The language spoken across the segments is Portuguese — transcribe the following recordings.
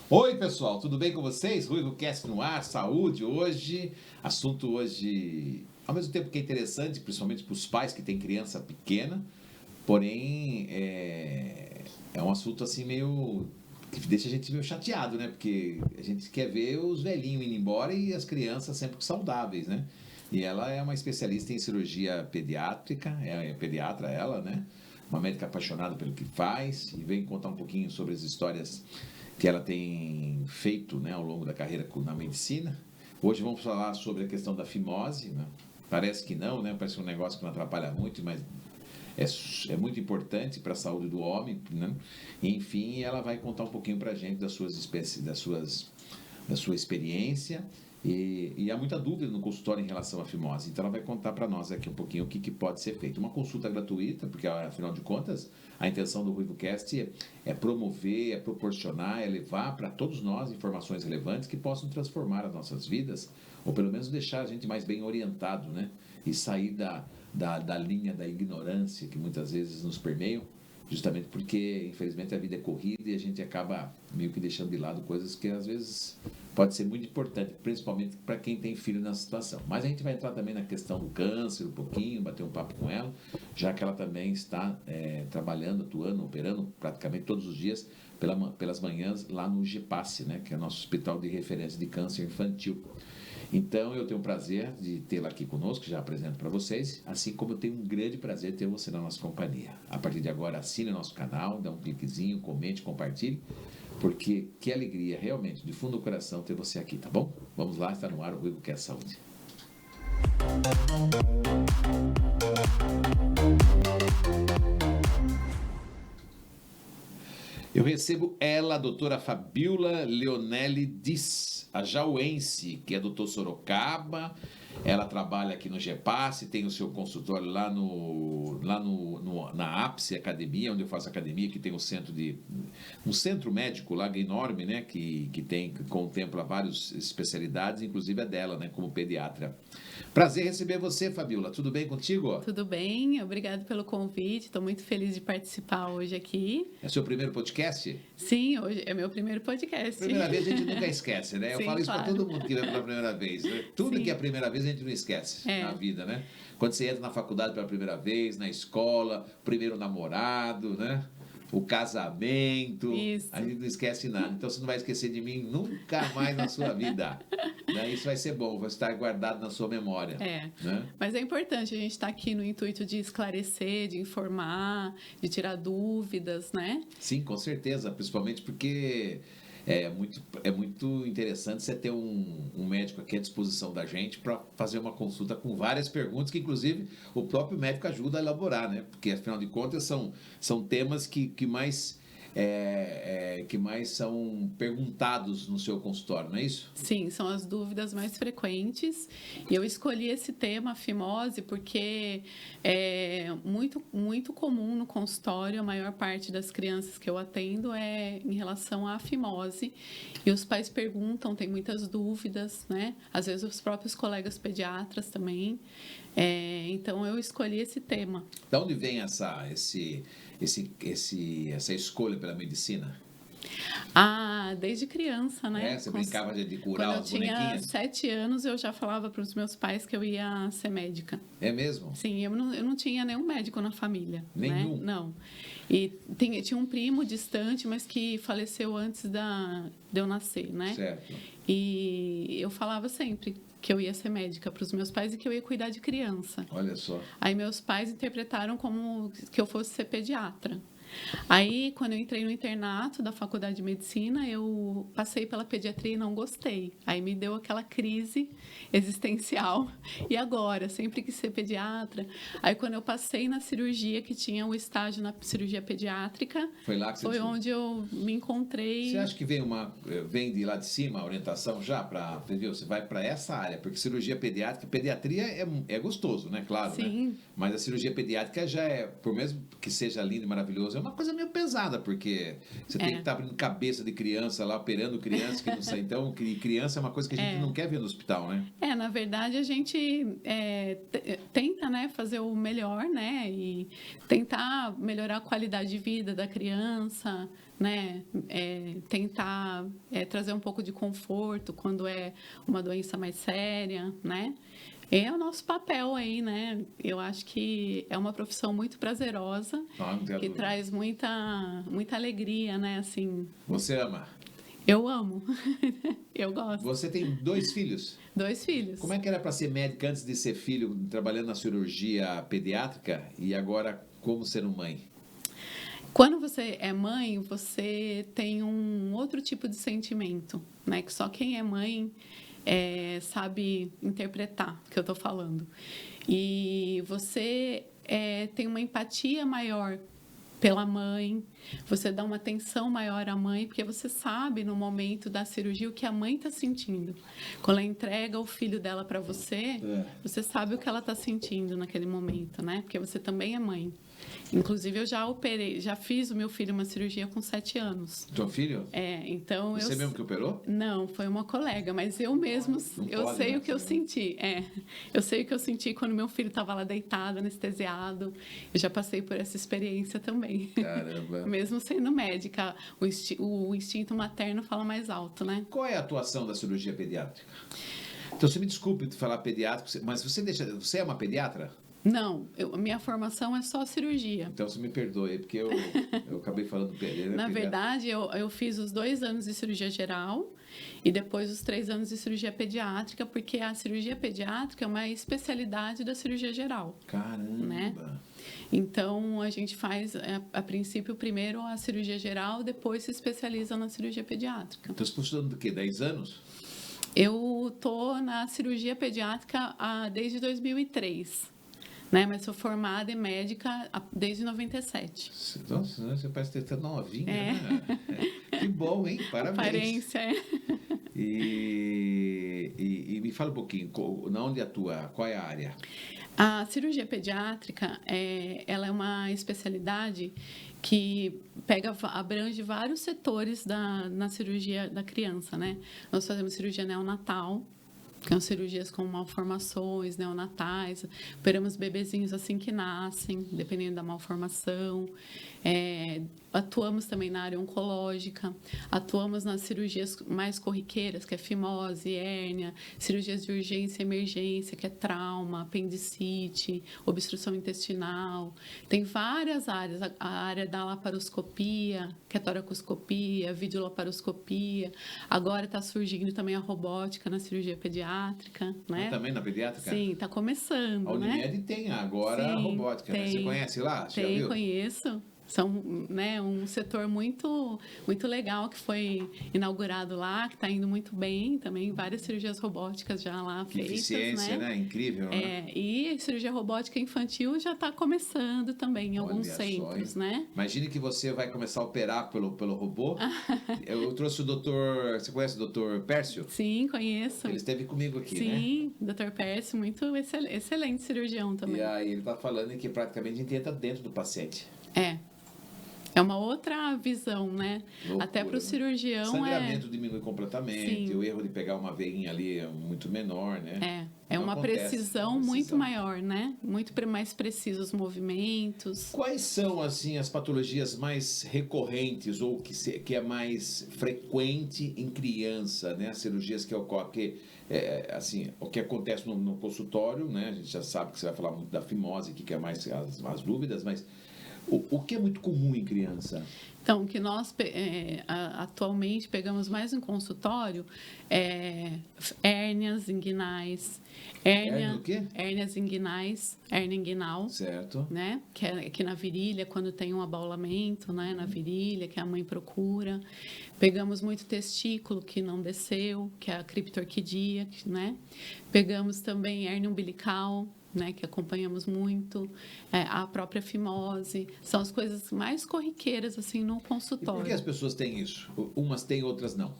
Oi, pessoal, tudo bem com vocês? RuivoCast no ar, saúde hoje. Assunto hoje, ao mesmo tempo que é interessante, principalmente para os pais que têm criança pequena, porém é um assunto assim meio que deixa a gente meio chateado, né? Porque a gente quer ver os velhinhos indo embora e as crianças sempre saudáveis, né? E ela é uma especialista em cirurgia pediátrica, é pediatra ela, né? Uma médica apaixonada pelo que faz e vem contar um pouquinho sobre as histórias que ela tem feito, né, ao longo da carreira na medicina. Hoje vamos falar sobre a questão da fimose, né? Parece que não, né? Parece um negócio que não atrapalha muito, mas é muito importante para a saúde do homem, né? Enfim, ela vai contar um pouquinho para a gente das suas espécies, da sua experiência e há muita dúvida no consultório em relação à fimose. Então ela vai contar para nós aqui um pouquinho o que pode ser feito. Uma consulta gratuita, porque afinal de contas a intenção do RuivoCast é promover, é proporcionar, é levar para todos nós informações relevantes que possam transformar as nossas vidas, ou pelo menos deixar a gente mais bem orientado, né? E sair da linha da ignorância que muitas vezes nos permeiam, justamente porque, infelizmente, a vida é corrida e a gente acaba meio que deixando de lado coisas que, às vezes, pode ser muito importante, principalmente para quem tem filho nessa situação. Mas a gente vai entrar também na questão do câncer um pouquinho, bater um papo com ela, já que ela também está trabalhando, atuando, operando praticamente todos os dias pelas manhãs lá no GEPASSE, né, que é o nosso hospital de referência de câncer infantil. Então, eu tenho o prazer de tê-la aqui conosco, já apresento para vocês, assim como eu tenho um grande prazer de ter você na nossa companhia. A partir de agora, assine o nosso canal, dá um cliquezinho, comente, compartilhe, porque que alegria, realmente, de fundo do coração, ter você aqui, tá bom? Vamos lá, está no ar o RuivoCast Saúde. Eu recebo ela, a doutora Fabiola Leonelli Diz, a jauense, que é doutor Sorocaba. Ela trabalha aqui no GEPASSE, tem o seu consultório lá na Ápice Academia, onde eu faço academia, que tem um centro médico lá enorme, né, que contempla várias especialidades, inclusive a dela, né, como pediatra. Prazer receber você, Fabiola. Tudo bem contigo? Tudo bem, obrigado pelo convite. Estou muito feliz de participar hoje aqui. É seu primeiro podcast? Sim, hoje é meu primeiro podcast. Primeira vez a gente nunca esquece, né? Eu Sim, falo isso claro. para todo mundo que vem pela primeira vez, né? Tudo Sim. que é a primeira vez a gente não esquece na É. vida, né? Quando você entra na faculdade pela primeira vez, na escola, primeiro namorado, né? O casamento, Isso. a gente não esquece nada. Então você não vai esquecer de mim nunca mais na sua vida. Né? Isso vai ser bom, vai estar guardado na sua memória. É. Né? Mas é importante a gente estar aqui no intuito de esclarecer, de informar, de tirar dúvidas, né? Sim, com certeza, principalmente porque é muito interessante você ter um médico aqui à disposição da gente para fazer uma consulta com várias perguntas que, inclusive, o próprio médico ajuda a elaborar, né? Porque, afinal de contas, são temas que mais são perguntados no seu consultório, não é isso? Sim, são as dúvidas mais frequentes. E eu escolhi esse tema, a fimose, porque é muito comum no consultório, a maior parte das crianças que eu atendo é em relação à fimose. E os pais perguntam, têm muitas dúvidas, né? Às vezes os próprios colegas pediatras também. Então eu escolhi esse tema. De onde vem essa escolha pela medicina? Desde criança, né? Você brincava de curar as bonequinhas? Quando eu tinha 7 anos, eu já falava para os meus pais que eu ia ser médica. É mesmo? Sim, eu não tinha nenhum médico na família. Nenhum? Né? Não. E tinha um primo distante, mas que faleceu antes de eu nascer, né? Certo. E eu falava sempre que eu ia ser médica para os meus pais e que eu ia cuidar de criança. Olha só. Aí meus pais interpretaram como que eu fosse ser pediatra. Aí, quando eu entrei no internato da faculdade de medicina, eu passei pela pediatria e não gostei. Aí me deu aquela crise existencial. E agora? Sempre quis ser pediatra. Aí, quando eu passei na cirurgia, que tinha um estágio na cirurgia pediátrica, foi lá que foi onde eu me encontrei. Você acha que vem de lá de cima a orientação já para, entendeu? Você vai para essa área, porque cirurgia pediátrica, pediatria é gostoso, né? Claro, Sim. Né? Mas a cirurgia pediátrica já por mesmo que seja lindo e maravilhoso, uma coisa meio pesada, porque você tem que estar abrindo cabeça de criança lá, operando criança que não sai. Então, criança é uma coisa que a gente não quer ver no hospital, né? Na verdade, a gente tenta, né, fazer o melhor, né, e tentar melhorar a qualidade de vida da criança, né, tentar trazer um pouco de conforto quando é uma doença mais séria, né. É o nosso papel aí, né? Eu acho que é uma profissão muito prazerosa, que traz muita alegria, né? Assim. Você ama? Eu amo. Eu gosto. Você tem 2 filhos? 2 filhos. Como é que era para ser médica antes de ser filho, trabalhando na cirurgia pediátrica, e agora como ser mãe? Quando você é mãe, você tem um outro tipo de sentimento, né? Que só quem é mãe sabe interpretar o que eu estou falando. E você tem uma empatia maior pela mãe, você dá uma atenção maior à mãe, porque você sabe no momento da cirurgia o que a mãe está sentindo. Quando ela entrega o filho dela para você, você sabe o que ela está sentindo naquele momento, né? Porque você também é mãe. Inclusive, eu já fiz o meu filho uma cirurgia com 7 anos. Teu filho? Então Você mesmo que operou? Não, foi uma colega, mas eu mesmo, sei o que eu senti. Eu sei o que eu senti quando meu filho estava lá deitado, anestesiado. Eu já passei por essa experiência também. Caramba. Mesmo sendo médica, o instinto materno fala mais alto, né? Qual é a atuação da cirurgia pediátrica? Então, você me desculpe de falar pediátrico, mas você é uma pediatra? Não, minha formação é só cirurgia. Então, você me perdoe, porque eu acabei falando pediatra. Na verdade, eu fiz os 2 anos de cirurgia geral e depois os 3 anos de cirurgia pediátrica, porque a cirurgia pediátrica é uma especialidade da cirurgia geral. Caramba! Né? Então, a gente faz, a princípio, primeiro a cirurgia geral, depois se especializa na cirurgia pediátrica. Então, você está estudando do quê? 10 anos? Eu estou na cirurgia pediátrica desde 2003. Né? Mas sou formada em médica desde 97. Nossa, você parece ter novinha, né? Que bom, hein? Parabéns. Aparência, E me fala um pouquinho, onde atua? Qual é a área? A cirurgia pediátrica, ela é uma especialidade que abrange vários setores na cirurgia da criança, né? Nós fazemos cirurgia neonatal, que são cirurgias com malformações neonatais, operamos bebezinhos assim que nascem, dependendo da malformação. Atuamos também na área oncológica, atuamos nas cirurgias mais corriqueiras, que é fimose, hérnia, cirurgias de urgência e emergência, que é trauma, apendicite, obstrução intestinal. Tem várias áreas, a área da laparoscopia, que é toracoscopia, videolaparoscopia. Agora está surgindo também a robótica na cirurgia pediátrica, né? Também na pediátrica? Sim, está começando, a Unimed tem agora a robótica, né? Você conhece lá? Você já viu? Conheço. São, né, um setor muito legal que foi inaugurado lá, que está indo muito bem também, várias cirurgias robóticas já lá feitas. Eficiência, né? Incrível, né? E cirurgia robótica infantil já está começando também em alguns centros, né? Imagine que você vai começar a operar pelo robô. Eu trouxe o doutor... Você conhece o doutor Pércio? Sim, conheço. Ele esteve comigo aqui, né? Sim, doutor Pércio, muito excelente cirurgião também. E aí ele está falando que praticamente a gente entra dentro do paciente. É uma outra visão, né? Loucura, até para o cirurgião. O sangramento diminui completamente, Sim. o erro de pegar uma veinha ali é muito menor, né? É uma precisão muito maior, né? Muito mais precisos os movimentos. Quais são, assim, as patologias mais recorrentes ou que é mais frequente em criança, né? As cirurgias que ocorrem, assim, o que acontece no consultório, né? A gente já sabe que você vai falar muito da fimose, que é mais as dúvidas, mas o que é muito comum em criança? Então, o que nós atualmente pegamos mais em consultório hérnias inguinais. Hérnia o quê? Hérnias inguinais, hérnia inguinal. Certo. Né? Que é aqui na virilha, quando tem um abaulamento, né? Na virilha, que a mãe procura. Pegamos muito testículo que não desceu, que é a criptorquidia, né? Pegamos também hérnia umbilical, né, que acompanhamos muito, a própria fimose, são as coisas mais corriqueiras assim no consultório. E por que as pessoas têm isso? Umas têm, outras não?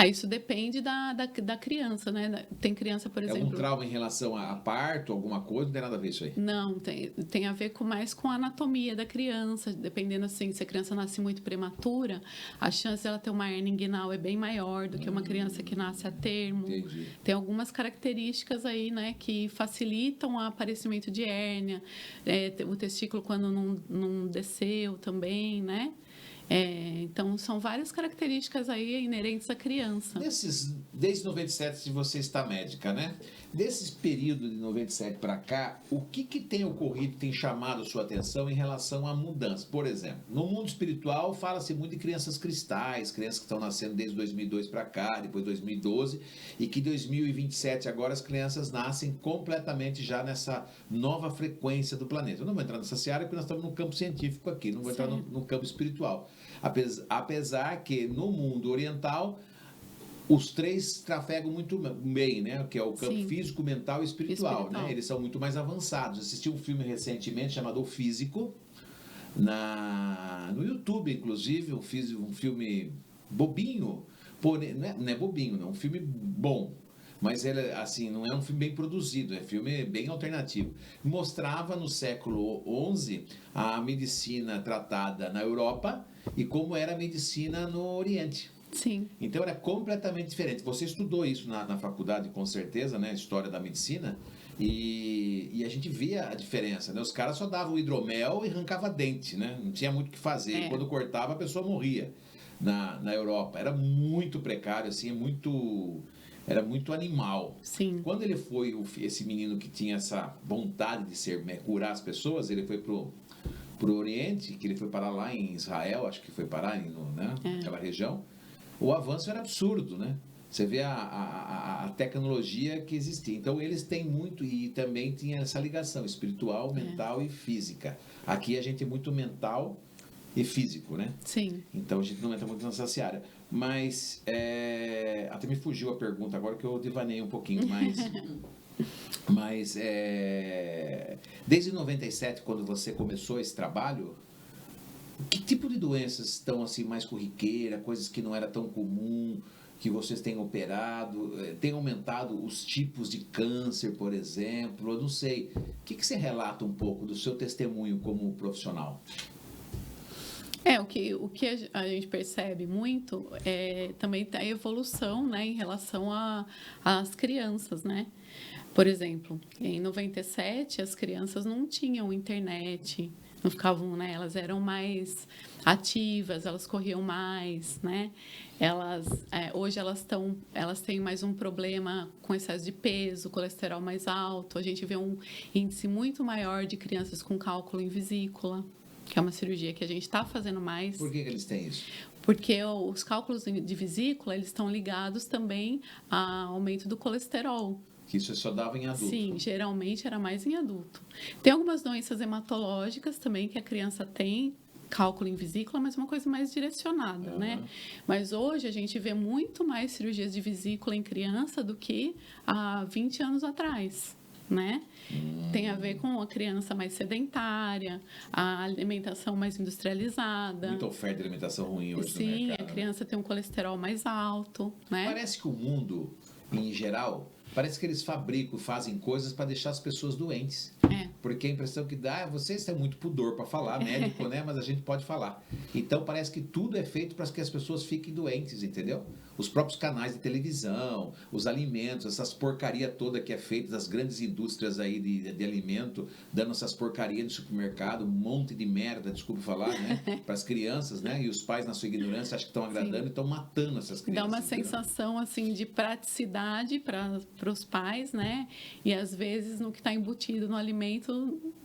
Isso depende da criança, né? Tem criança, por exemplo... algum trauma em relação a parto, alguma coisa? Não tem nada a ver isso aí? Não, tem a ver mais com a anatomia da criança. Dependendo, assim, se a criança nasce muito prematura, a chance dela ter uma hernia inguinal é bem maior do que uma criança que nasce a termo. Entendi. Tem algumas características aí, né, que facilitam o aparecimento de hérnia. O testículo quando não desceu também, né? Então, são várias características aí inerentes à criança. Desde 97, se você está médica, né? Desse período de 97 para cá, o que tem ocorrido, tem chamado a sua atenção em relação à mudança? Por exemplo, no mundo espiritual, fala-se muito de crianças cristais, crianças que estão nascendo desde 2002 para cá, depois 2012, e que 2027 agora as crianças nascem completamente já nessa nova frequência do planeta. Eu não vou entrar nessa seara porque nós estamos no campo científico aqui, não vou entrar no campo espiritual. Apesar que no mundo oriental os três trafegam muito bem, né? Que é o campo físico, mental e espiritual. Né? Eles são muito mais avançados. Assisti um filme recentemente chamado O Físico, no YouTube, inclusive, um filme bobinho, porém, não é bobinho, não, um filme bom. Mas ele, assim, não é um filme bem produzido, é um filme bem alternativo. Mostrava no século XI a medicina tratada na Europa e como era a medicina no Oriente. Sim. Então era completamente diferente. Você estudou isso na faculdade, com certeza, né? História da medicina. E a gente via a diferença, né? Os caras só davam hidromel e arrancava dente, né? Não tinha muito o que fazer. Quando cortava, a pessoa morria na Europa. Era muito precário, assim, era muito animal. Sim. Quando ele foi, esse menino que tinha essa vontade de curar as pessoas, ele foi pro Oriente, que ele foi parar lá em Israel, acho que foi parar naquela região. O avanço era absurdo, né? Você vê a tecnologia que existia. Então, eles têm muito, e também tinha essa ligação espiritual, mental e física. Aqui a gente é muito mental e físico, né? Sim. Então, a gente não entra muito nessa seara. Mas, até me fugiu a pergunta agora que eu devanei um pouquinho, mas desde 97, quando você começou esse trabalho, que tipo de doenças estão assim mais corriqueiras, coisas que não era tão comum, que vocês têm operado? Tem aumentado os tipos de câncer, por exemplo? Eu não sei. O que você relata um pouco do seu testemunho como profissional? O que a gente percebe muito é também a evolução, né, em relação às crianças, né? Por exemplo, em 97, as crianças não tinham internet, não ficavam, né? Elas eram mais ativas, elas corriam mais, né? Hoje elas têm mais um problema com excesso de peso, colesterol mais alto. A gente vê um índice muito maior de crianças com cálculo em vesícula, que é uma cirurgia que a gente está fazendo mais. Por que eles têm isso? Porque os cálculos de vesícula, eles estão ligados também ao aumento do colesterol. Que isso só dava em adulto? Sim, geralmente era mais em adulto. Tem algumas doenças hematológicas também que a criança tem, cálculo em vesícula, mas uma coisa mais direcionada, né? Mas hoje a gente vê muito mais cirurgias de vesícula em criança do que há 20 anos atrás. Né? Tem a ver com a criança mais sedentária, a alimentação mais industrializada. Muita oferta de alimentação ruim hoje no mercado. Sim, a criança tem um colesterol mais alto, né? Parece que o mundo, em geral, parece que eles fazem coisas para deixar as pessoas doentes. Porque a impressão que dá é vocês têm muito pudor para falar, médico, né? Mas a gente pode falar. Então parece que tudo é feito para que as pessoas fiquem doentes, entendeu? Os próprios canais de televisão, os alimentos, essas porcaria toda que é feita das grandes indústrias aí de alimento, dando essas porcarias no supermercado, um monte de merda, desculpe falar, né? Para as crianças, né? E os pais, na sua ignorância, acham que estão agradando e estão matando essas crianças. Dá uma sensação, assim, de praticidade para os pais, né? E às vezes no que está embutido no alimento,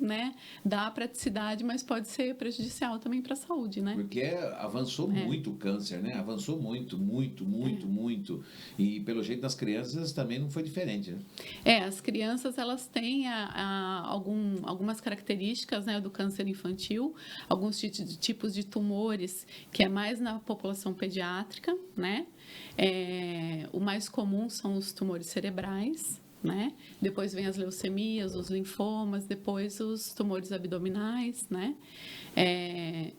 né? Dá praticidade, mas pode ser prejudicial também para a saúde, né? Porque avançou muito o câncer, né? Avançou muito. E pelo jeito das crianças também não foi diferente, né? As crianças, elas têm algumas características, né, do câncer infantil, alguns tipos de tumores, que é mais na população pediátrica, né? O mais comum são os tumores cerebrais, né? Depois vem as leucemias, os linfomas, depois os tumores abdominais, né?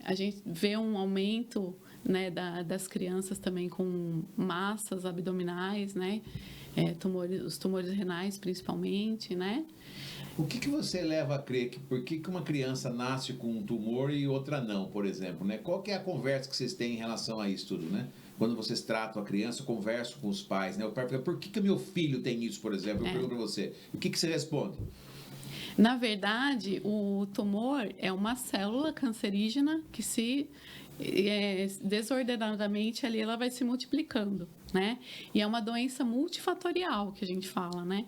A gente vê um aumento né, das crianças também com massas abdominais, né? Os tumores renais, principalmente, né? O que você leva a crer que por que uma criança nasce com um tumor e outra não, por exemplo, né? Qual que é a conversa que vocês têm em relação a isso tudo, né? Quando vocês tratam a criança, conversam com os pais, né? O pai pergunta, por que meu filho tem isso, por exemplo? Eu pergunto para você. O que você responde? Na verdade, o tumor é uma célula cancerígena que se desordenadamente ali ela vai se multiplicando, né? E é uma doença multifatorial que a gente fala, né?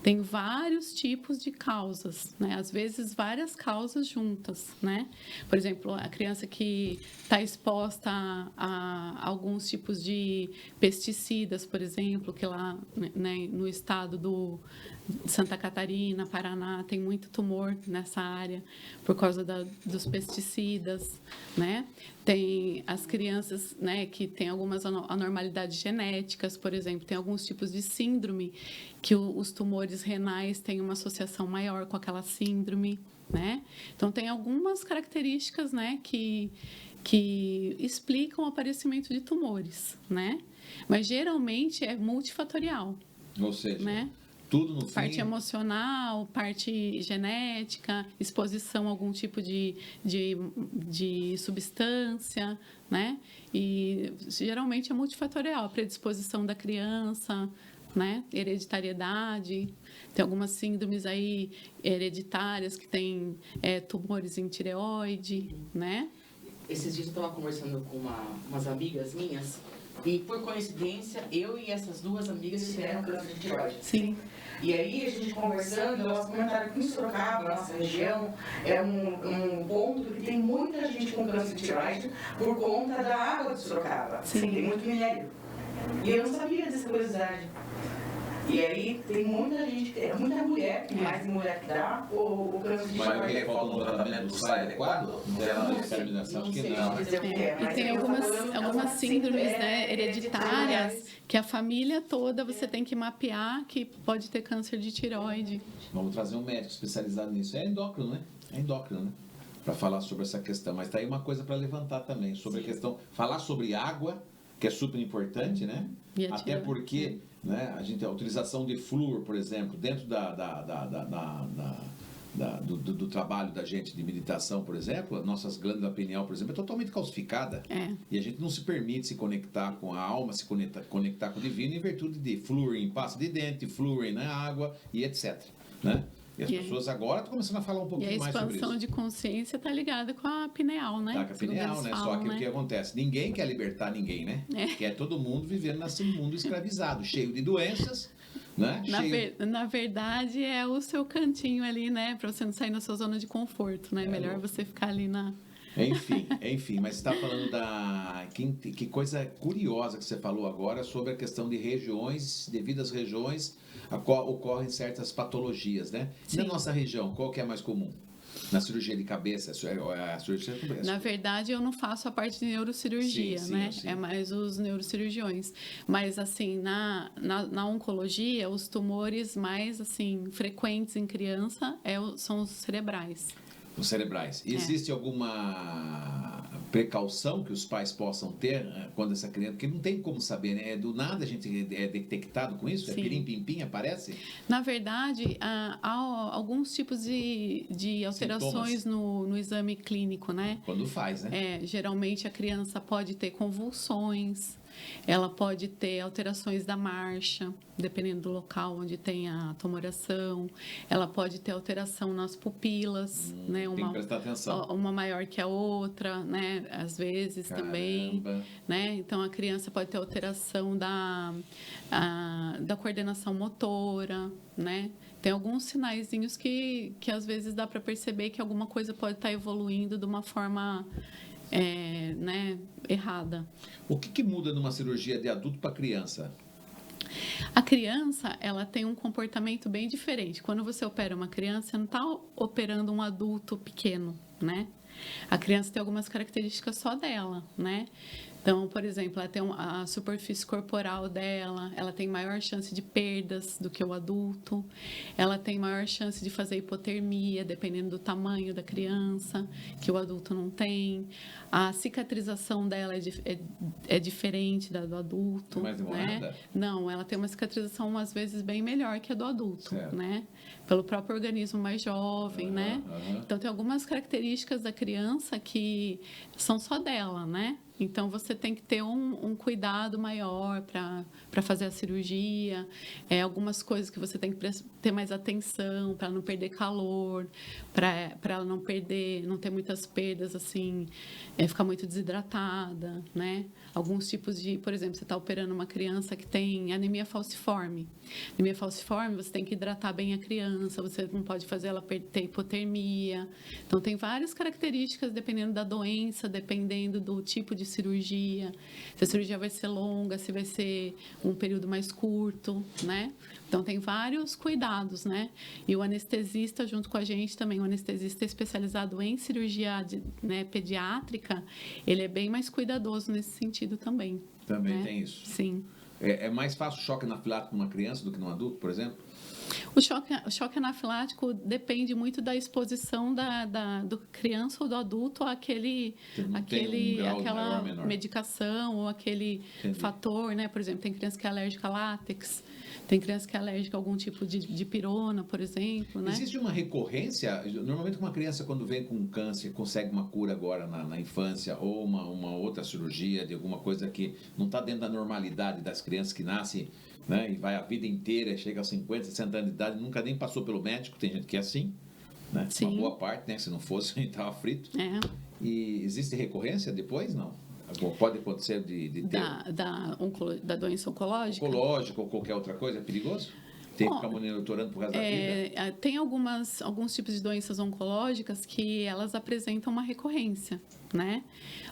Tem vários tipos de causas, né? Às vezes várias causas juntas, né? Por exemplo, a criança que está exposta a alguns tipos de pesticidas, por exemplo, que lá, né, no estado de Santa Catarina, Paraná, tem muito tumor nessa área por causa dos pesticidas, né? Tem as crianças, né, que têm algumas anormalidades genéticas, por exemplo, tem alguns tipos de síndrome que os tumores renais têm uma associação maior com aquela síndrome, né? Então, tem algumas características, né, que explicam o aparecimento de tumores, né? Mas, geralmente, é multifatorial. Ou seja, né? Tudo no fim... Parte emocional, parte genética, exposição a algum tipo de substância, né? E geralmente é multifatorial, a predisposição da criança, né? Hereditariedade, tem algumas síndromes aí hereditárias que têm tumores em tireoide, né? Esses dias eu estava conversando com umas amigas minhas e, por coincidência, eu e essas duas amigas tiveram câncer de tireoide. Sim. E aí, a gente conversando, elas comentaram que em Sorocaba, nossa região, é um ponto que tem muita gente com câncer de tireoide por conta da água de Sorocaba. Sim. Tem muito minério. E eu não sabia dessa curiosidade. E aí, tem muita gente, muita mulher, mais mulher que dá o câncer de tireoide. Mas falta um tratamento do SAI adequado? Não tem uma determinação? Acho que não. E tem algumas síndromes, né, hereditárias que a família toda você tem que mapear que pode ter câncer de tireoide. Vamos trazer um médico especializado nisso. É endócrino, né? É endócrino, né? Para falar sobre essa questão. Mas tá aí uma coisa para levantar também, sobre a questão... Falar sobre água, que é super importante, né? Até porque... Né? A utilização de flúor, por exemplo, dentro do trabalho da gente de meditação, por exemplo, as nossas glândulas pineal, por exemplo, é totalmente calcificada. E a gente não se permite se conectar com a alma, se conectar com o divino em virtude de flúor em pasta de dente, flúor na água e etc. Né? E as pessoas agora estão começando a falar um pouquinho mais sobre isso. E a expansão de consciência está ligada com a pineal, né? Tá, com a pineal, né? Falam, só que o que acontece? Ninguém quer libertar ninguém, né? Quer todo mundo vivendo nesse mundo escravizado, cheio de doenças, né? Na verdade, é o seu cantinho ali, né? Para você não sair da sua zona de conforto, né? Melhor você ficar ali na... Enfim, mas você está falando que coisa curiosa que você falou agora sobre a questão de regiões, devido às regiões, ocorrem certas patologias, né? E na nossa região, qual que é a mais comum? Na cirurgia de cabeça, a cirurgia de cabeça. Na verdade, eu não faço a parte de neurocirurgia, né? É mais os neurocirurgiões. Mas, assim, na oncologia, os tumores mais, assim, frequentes em criança são os cerebrais. Os cerebrais. Existe alguma precaução que os pais possam ter quando essa criança... Porque não tem como saber, né? Do nada a gente é detectado com isso? Sim. É pirim-pim-pim, aparece? Na verdade, há alguns tipos de alterações no exame clínico, né? Quando faz, né? Geralmente a criança pode ter convulsões, ela pode ter alterações da marcha, dependendo do local onde tem a tumoração. Ela pode ter alteração nas pupilas, né? Tem que prestar atenção. Uma maior que a outra, né? Às vezes também, né? Então a criança pode ter alteração da coordenação motora, né? Tem alguns sinaizinhos que às vezes dá para perceber que alguma coisa pode estar evoluindo de uma forma né, errada. O que muda numa cirurgia de adulto para criança? A criança, ela tem um comportamento bem diferente. Quando você opera uma criança, você não está operando um adulto pequeno, né? A criança tem algumas características só dela, né? Então, por exemplo, ela tem a superfície corporal dela, ela tem maior chance de perdas do que o adulto, ela tem maior chance de fazer hipotermia, dependendo do tamanho da criança, que o adulto não tem. A cicatrização dela é diferente da do adulto. Mais demorada? Né? Não, ela tem uma cicatrização, às vezes, bem melhor que a do adulto, certo. né? Pelo próprio organismo mais jovem, né? Então, tem algumas características da criança que são só dela, né? Então, você tem que ter um cuidado maior para fazer a cirurgia. Algumas coisas que você tem que ter mais atenção para não perder calor, para ela não ter muitas perdas, assim, ficar muito desidratada, né? Alguns tipos de, por exemplo, você está operando uma criança que tem anemia falciforme. Anemia falciforme, você tem que hidratar bem a criança, você não pode fazer ela ter hipotermia. Então, tem várias características, dependendo da doença, dependendo do tipo de cirurgia. Se a cirurgia vai ser longa, se vai ser um período mais curto, né? Então, tem vários cuidados, né? E o anestesista, junto com a gente também, o anestesista especializado em cirurgia pediátrica, ele é bem mais cuidadoso nesse sentido também. Também né? tem isso? Sim. É mais fácil o choque anafilático numa criança do que num adulto, por exemplo? O choque anafilático depende muito da exposição do criança ou do adulto àquela medicação ou aquele fator, né? Por exemplo, tem criança que é alérgica a látex, tem criança que é alérgica a algum tipo de pirona, por exemplo, né? Existe uma recorrência? Normalmente uma criança, quando vem com câncer, consegue uma cura agora na infância ou uma outra cirurgia de alguma coisa que não está dentro da normalidade das crianças que nascem, né, e vai a vida inteira, chega aos 50, 60 anos de idade, nunca nem passou pelo médico, tem gente que é assim, né? Sim. Uma boa parte, né? Se não fosse, a gente estava frito. E existe recorrência depois? Não? Pode acontecer de ter... Da doença oncológica? Oncológica ou qualquer outra coisa? É perigoso? Tem que ficar monitorando por causa da vida? Tem alguns tipos de doenças oncológicas que elas apresentam uma recorrência, né?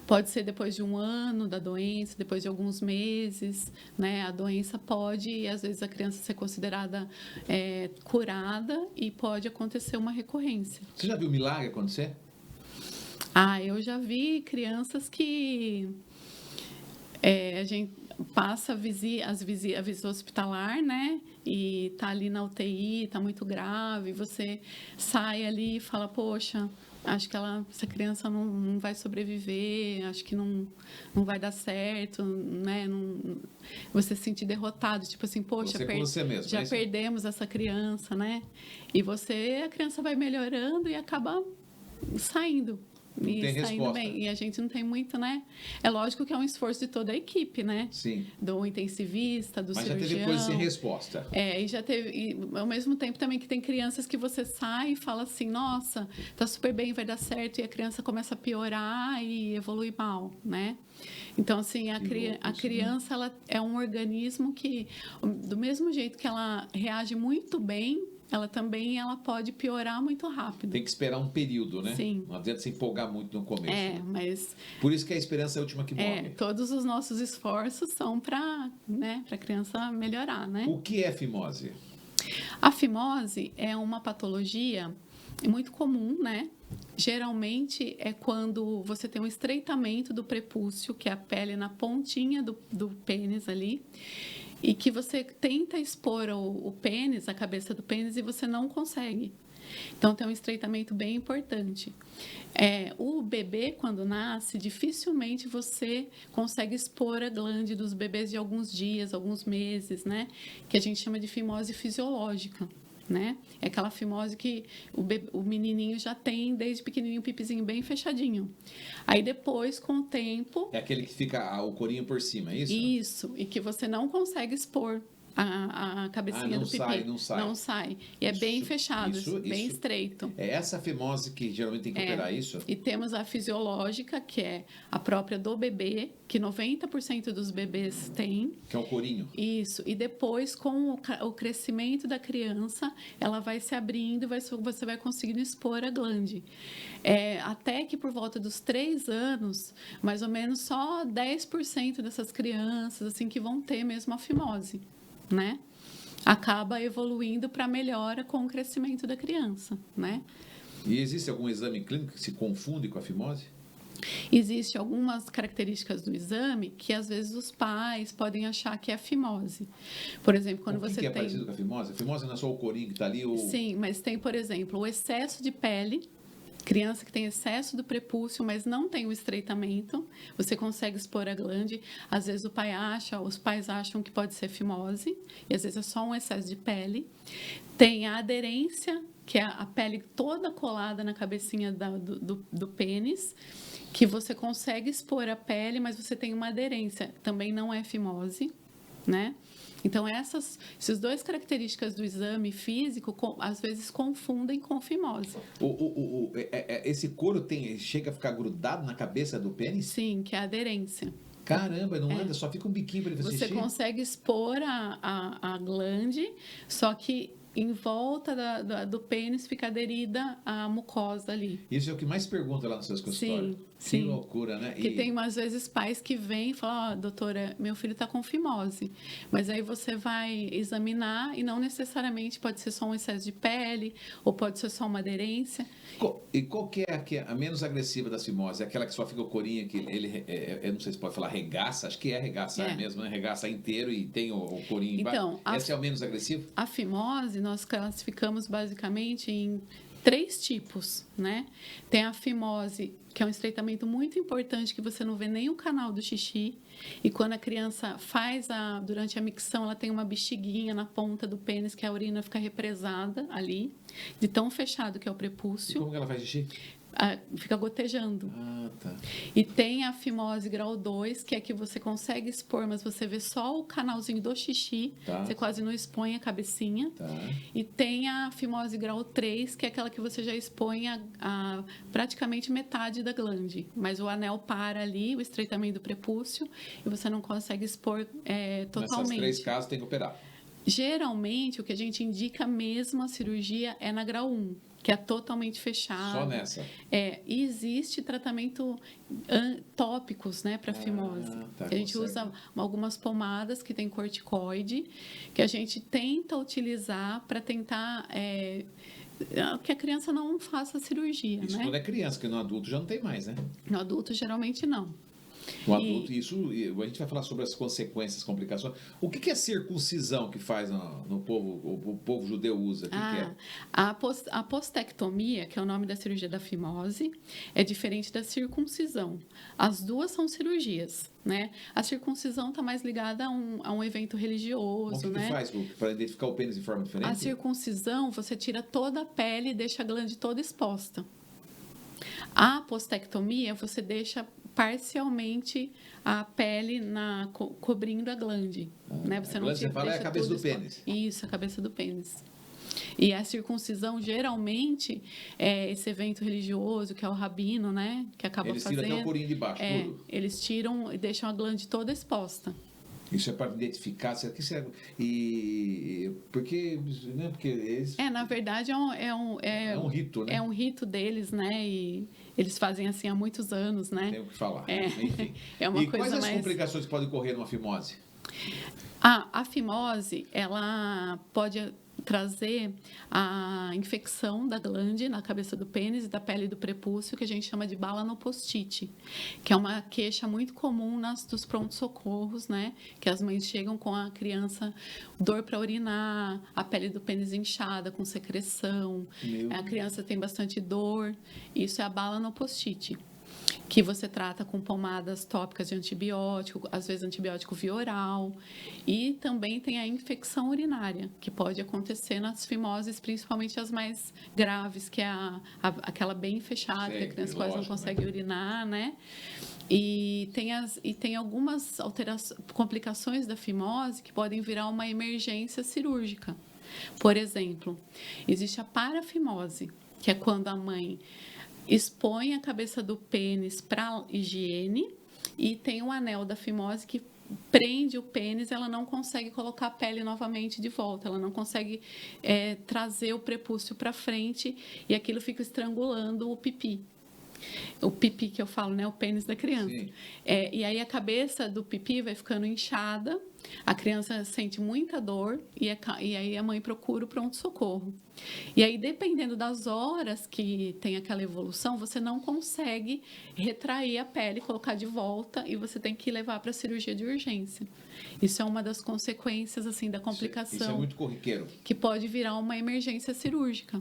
Pode ser depois de um ano da doença, depois de alguns meses, né? A doença pode, às vezes, a criança ser considerada curada e pode acontecer uma recorrência. Você já viu milagre acontecer? Eu já vi crianças que a gente passa a visita hospitalar, né? E tá ali na UTI, tá muito grave, você sai ali e fala, poxa, acho que essa criança não vai sobreviver, acho que não vai dar certo, né? Você se sentir derrotado, tipo assim, poxa, você mesmo, já perdemos essa criança, né? E a criança vai melhorando e acaba saindo. Não tem resposta. Bem. E a gente não tem muito, né? É lógico que é um esforço de toda a equipe, né? Sim. Do intensivista, do cirurgião. Mas já teve coisa sem resposta. E já teve... E, ao mesmo tempo também que tem crianças que você sai e fala assim, nossa, tá super bem, vai dar certo. E a criança começa a piorar e evolui mal, né? Então, assim, a criança, ela é um organismo que, do mesmo jeito que ela reage muito bem, ela pode piorar muito rápido. Tem que esperar um período, né? Sim. Não adianta se empolgar muito no começo. Mas... Por isso que a esperança é a última que morre. Todos os nossos esforços são para a criança melhorar, né? O que é fimose? A fimose é uma patologia muito comum, né? Geralmente é quando você tem um estreitamento do prepúcio, que é a pele na pontinha do pênis ali, e que você tenta expor o pênis, a cabeça do pênis, e você não consegue. Então, tem um estreitamento bem importante. O bebê, quando nasce, dificilmente você consegue expor a glande dos bebês de alguns dias, alguns meses, né? Que a gente chama de fimose fisiológica, né? É aquela fimose que o menininho já tem desde pequenininho, o pipizinho bem fechadinho. Aí depois, com o tempo... É aquele que fica o corinho por cima, é isso? Isso, e que você não consegue expor a cabecinha do pipi. Não sai. E é bem fechado, bem estreito. É essa fimose que geralmente tem que operar isso? E temos a fisiológica, que é a própria do bebê, que 90% dos bebês têm. Que é o corinho. Isso. E depois, com o crescimento da criança, ela vai se abrindo e você vai conseguindo expor a glande. Até que por volta dos 3 anos, mais ou menos só 10% dessas crianças assim, que vão ter mesmo a fimose, né? Acaba evoluindo para melhora com o crescimento da criança, né? E existe algum exame clínico que se confunde com a fimose? Existem algumas características do exame que, às vezes, os pais podem achar que é fimose. Por exemplo, quando você que é tem... parecido com a fimose? A fimose não é só o corinho que está ali? Sim, mas tem, por exemplo, o excesso de pele. Criança que tem excesso do prepúcio, mas não tem o estreitamento, você consegue expor a glande. Às vezes os pais acham que pode ser fimose, e às vezes é só um excesso de pele. Tem a aderência, que é a pele toda colada na cabecinha do pênis, que você consegue expor a pele, mas você tem uma aderência, também não é fimose, né? Então, essas duas características do exame físico, às vezes, confundem com fimose. Esse couro chega a ficar grudado na cabeça do pênis? Sim, que é a aderência. Caramba, não anda, só fica um biquinho para ele fazer xixi? Você consegue expor a glande, só que em volta do pênis fica aderida a mucosa ali. Isso é o que mais pergunta lá nos seus consultórios. Sim. Que loucura, né? Porque tem, às vezes, pais que vêm e falam, doutora, meu filho está com fimose. Mas aí você vai examinar e não necessariamente pode ser só um excesso de pele ou pode ser só uma aderência. E qual que é a menos agressiva da fimose? É aquela que só fica o corinho, que eu não sei se pode falar regaça, acho que é regaçar mesmo, né? Regaça inteiro e tem o corinho embaixo. Então, esse é o menos agressivo? A fimose nós classificamos basicamente em 3 tipos, né? Tem a fimose, que é um estreitamento muito importante, que você não vê nem o canal do xixi. E quando a criança durante a micção, ela tem uma bexiguinha na ponta do pênis, que a urina fica represada ali, de tão fechado que é o prepúcio. E como que ela faz xixi? Fica gotejando. Tá. E tem a fimose grau 2, que é que você consegue expor, mas você vê só o canalzinho do xixi, você quase não expõe a cabecinha. E tem a fimose grau 3, que é aquela que você já expõe a praticamente metade da glande, mas o anel para ali, o estreitamento do prepúcio, e você não consegue expor totalmente. Nessas 3 casos tem que operar. Geralmente, o que a gente indica mesmo a cirurgia é na grau 1, que é totalmente fechado. Só nessa? E existe tratamento tópicos, né, para fimose. A gente usa algumas pomadas que tem corticoide, que a gente tenta utilizar para tentar que a criança não faça a cirurgia. Isso, né? Quando é criança, porque no adulto já não tem mais, né? No adulto, geralmente não. No adulto, a gente vai falar sobre as consequências, complicações. O que é circuncisão que faz no povo, o povo judeu usa? Que é? A postectomia, que é o nome da cirurgia da fimose, é diferente da circuncisão. As duas são cirurgias, né? A circuncisão está mais ligada a um evento religioso, né? O que faz para identificar o pênis de forma diferente? A circuncisão, você tira toda a pele e deixa a glande toda exposta. A postectomia, você deixa parcialmente a pele cobrindo a glande. Né? Você não você fala é a cabeça do pênis. Isso, a cabeça do pênis. E a circuncisão, geralmente, é esse evento religioso, que é o rabino, né? Que acaba fazendo. Eles tiram até o corinho de baixo, tudo. Eles tiram e deixam a glande toda exposta. Isso é para identificar, porque eles... na verdade é um rito, né? É um rito deles, né? E eles fazem assim há muitos anos, né? Tem o que falar, enfim. É uma coisa quais as complicações que podem ocorrer numa fimose? A fimose, ela pode trazer a infecção da glande na cabeça do pênis e da pele do prepúcio, que a gente chama de balanopostite, que é uma queixa muito comum dos pronto-socorros, né? Que as mães chegam com a criança, dor para urinar, a pele do pênis inchada, com secreção, a criança tem bastante dor, isso é a balanopostite, que você trata com pomadas tópicas de antibiótico, às vezes antibiótico via oral. E também tem a infecção urinária, que pode acontecer nas fimoses, principalmente as mais graves, que é aquela bem fechada, que a criança quase não consegue urinar, né? E tem algumas complicações da fimose que podem virar uma emergência cirúrgica. Por exemplo, existe a parafimose, que é quando a mãe expõe a cabeça do pênis para higiene e tem um anel da fimose que prende o pênis, ela não consegue colocar a pele novamente de volta, ela não consegue trazer o prepúcio para frente e aquilo fica estrangulando o pipi. O pipi que eu falo, né? O pênis da criança. Sim. E aí a cabeça do pipi vai ficando inchada, a criança sente muita dor e aí a mãe procura o pronto-socorro. E aí, dependendo das horas que tem aquela evolução, você não consegue retrair a pele, colocar de volta e você tem que levar para a cirurgia de urgência. Isso é uma das consequências assim da complicação. Isso é muito corriqueiro. Que pode virar uma emergência cirúrgica.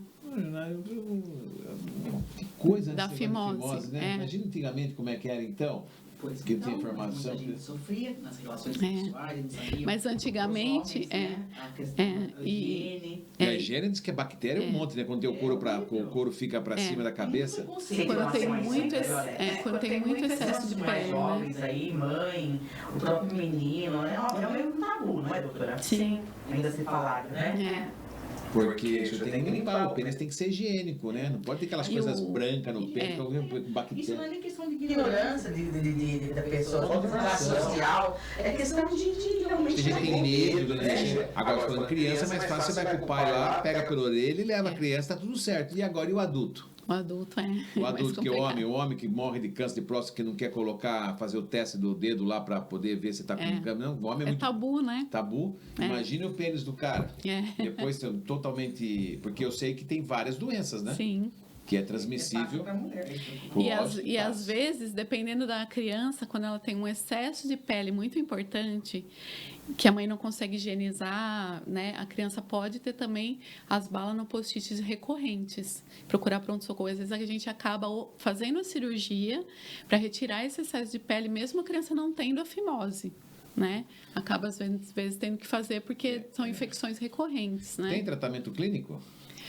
Que coisa Da esse fimose, negócio de fimose, né? é. Imagina antigamente como é que era então. Pois Que então, tinha informação. a gente sofria nas relações sexuais, não sabia. Mas antigamente, Os homens, né? A questão da higiene. E a higiene diz que é bactéria um monte, né? Quando tem o couro fica para cima da cabeça. Quando tem muito excesso de mais pele, jovens né? aí, mãe, o próprio menino, né? É meio tabu, não é, doutora? Sim. Ainda se falado, né? Porque você tem que limpar, o pênis tem que ser higiênico, né? Não pode ter aquelas coisas brancas no pênis, com Isso não bactéria. é nem questão de ignorância da pessoa, falta de educação social. É questão de realmente. Tem gente que tem medo, né? Agora, quando criança, é mais fácil, você vai com o pai lá, pega pela orelha e leva a criança, tá tudo certo. E agora, e o adulto? O adulto é. O mais adulto que é complicado. o homem que morre de câncer de próstata, que não quer fazer o teste do dedo lá para poder ver se tá com câncer. Não, o homem é É muito tabu, né? tabu. Imagine o pênis do cara. É. Depois totalmente. Porque eu sei que tem várias doenças, né? Sim. Que é transmissível. E às vezes, dependendo da criança, quando ela tem um excesso de pele muito importante, que a mãe não consegue higienizar, né? A criança pode ter também as balas no post-it recorrentes. Procurar pronto-socorro. Às vezes a gente acaba fazendo a cirurgia para retirar esse excesso de pele, mesmo a criança não tendo a fimose. Né? Acaba, às vezes, tendo que fazer porque são infecções recorrentes. Né? Tem tratamento clínico?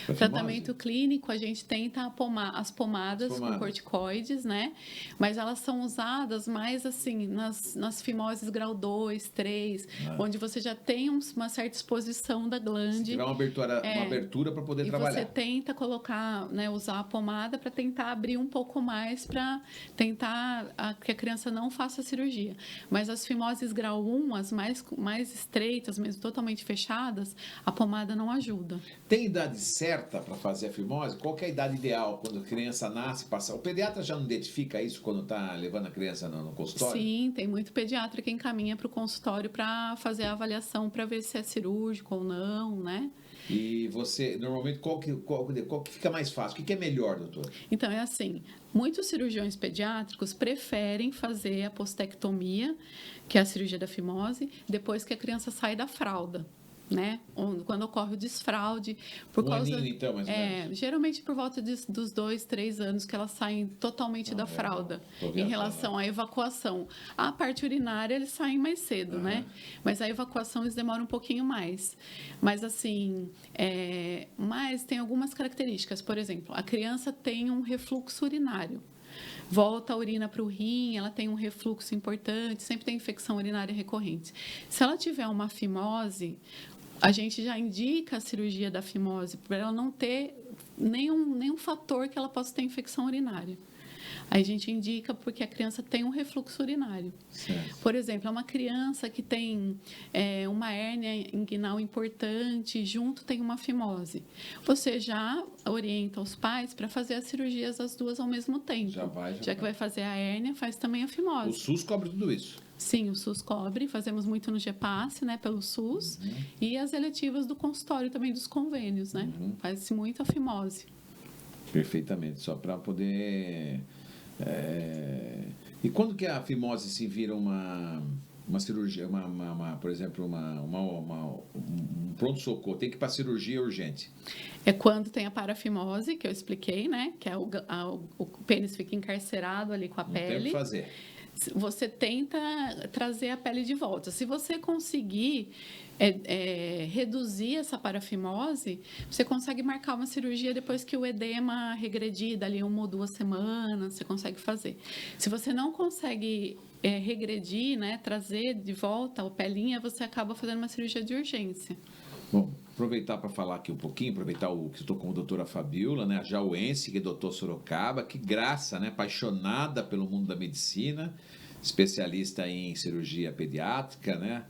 pra Tratamento fimose? clínico, a gente tenta as pomadas com corticoides, né? Mas elas são usadas mais assim nas fimoses grau 2, 3, onde você já tem uma certa exposição da glande. Tirar uma abertura para poder E trabalhar. você tenta colocar, né, usar a pomada para tentar abrir um pouco mais, para tentar que a criança não faça a cirurgia. Mas as fimoses grau 1, as mais estreitas, mesmo totalmente fechadas, a pomada não ajuda. Tem idade certa para fazer a fimose? Qual que é a idade ideal quando a criança nasce? O pediatra já não identifica isso quando está levando a criança no consultório? Sim, tem muito pediatra que encaminha para o consultório para fazer a avaliação para ver se é cirúrgico ou não, né? E você, normalmente, qual que fica mais fácil? O que é melhor, doutor? Então, é assim, muitos cirurgiões pediátricos preferem fazer a postectomia, que é a cirurgia da fimose, depois que a criança sai da fralda. Né? Quando ocorre o desfraude por causa aninho, então, mais ou menos. Geralmente por volta dos 2, 3 anos que elas saem totalmente da fralda em relação à evacuação. A parte urinária eles saem mais cedo, né? Mas a evacuação eles demoram um pouquinho mais. Mas assim, mas tem algumas características. Por exemplo, a criança tem um refluxo urinário. Volta a urina para o rim, ela tem um refluxo importante, sempre tem infecção urinária recorrente. Se ela tiver uma fimose, a gente já indica a cirurgia da fimose para ela não ter nenhum fator que ela possa ter infecção urinária. Aí a gente indica porque a criança tem um refluxo urinário. Certo. Por exemplo, é uma criança que tem uma hérnia inguinal importante, junto tem uma fimose. Você já orienta os pais para fazer as cirurgias as duas ao mesmo tempo. Já que vai fazer a hérnia, faz também a fimose. O SUS cobre tudo isso? Sim, o SUS cobre. Fazemos muito no GEPASSE, né, pelo SUS. E as eletivas do consultório também, dos convênios, né? Faz-se muito a fimose. Perfeitamente, só para poder... E quando que a fimose se vira uma cirurgia, por exemplo, um pronto-socorro, tem que ir para cirurgia urgente? É quando tem a parafimose, que eu expliquei, né? Que é o pênis fica encarcerado ali com a pele. Não tem o que fazer. Você tenta trazer a pele de volta. Se você conseguir reduzir essa parafimose, você consegue marcar uma cirurgia depois que o edema regredir, dali 1 ou 2 semanas, você consegue fazer. Se você não consegue regredir, né, trazer de volta a pelinha, você acaba fazendo uma cirurgia de urgência. Bom, aproveitar para falar aqui um pouquinho, aproveitar que eu estou com a doutora Fabiola, né, a jauense, que é doutor Sorocaba, que graça, né, apaixonada pelo mundo da medicina, especialista em cirurgia pediátrica, né,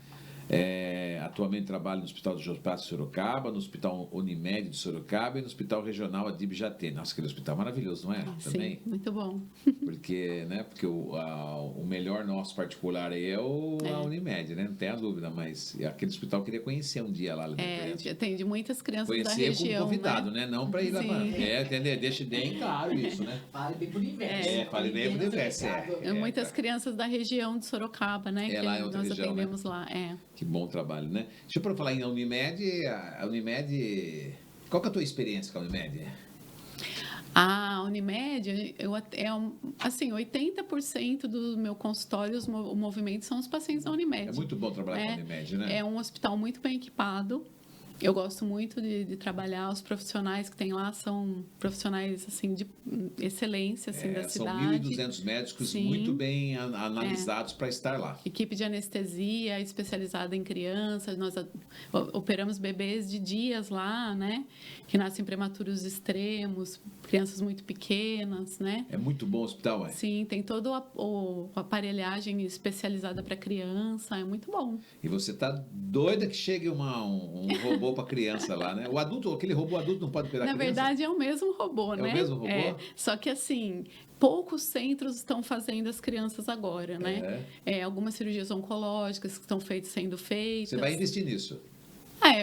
Atualmente trabalho no Hospital do José de Sorocaba, no Hospital Unimed de Sorocaba e no Hospital Regional Adib Jatê. Nossa, aquele hospital maravilhoso, não é? Também? Sim, muito bom. Porque, né, porque o melhor nosso particular aí é a Unimed, né? Não tem a dúvida, mas aquele hospital eu queria conhecer um dia lá. Atende muitas crianças conhecer da região, como convidado, né? Não para ir lá para... Sim. entender? Deixa bem claro isso, né? Fale bem pro universo. Fale bem pro universo, Muitas crianças da região de Sorocaba, né? Que lá é outra nós região, atendemos né? lá. Que bom trabalho, né? Deixa eu falar em Unimed, a Unimed... Qual que é a tua experiência com a Unimed? A Unimed, assim, 80% do meu consultório, o movimento são os pacientes da Unimed. É muito bom trabalhar com a Unimed, né? É um hospital muito bem equipado. Eu gosto muito de trabalhar. Os profissionais que tem lá são profissionais assim de excelência assim, da são cidade. 1.200 médicos Sim. muito bem analisados para estar lá. Equipe de anestesia especializada em crianças. Nós operamos bebês de dias lá, né? Que nascem prematuros extremos, crianças muito pequenas, né? É muito bom o hospital, é? Sim, tem toda a aparelhagem especializada para criança. É muito bom. E você tá doida que chegue um robô para criança lá, né? O adulto, aquele robô adulto não pode operar criança? Na verdade, é o mesmo robô, né? É o mesmo robô? Só que, assim, poucos centros estão fazendo as crianças agora, né? Algumas cirurgias oncológicas que estão sendo feitas. Você vai investir nisso?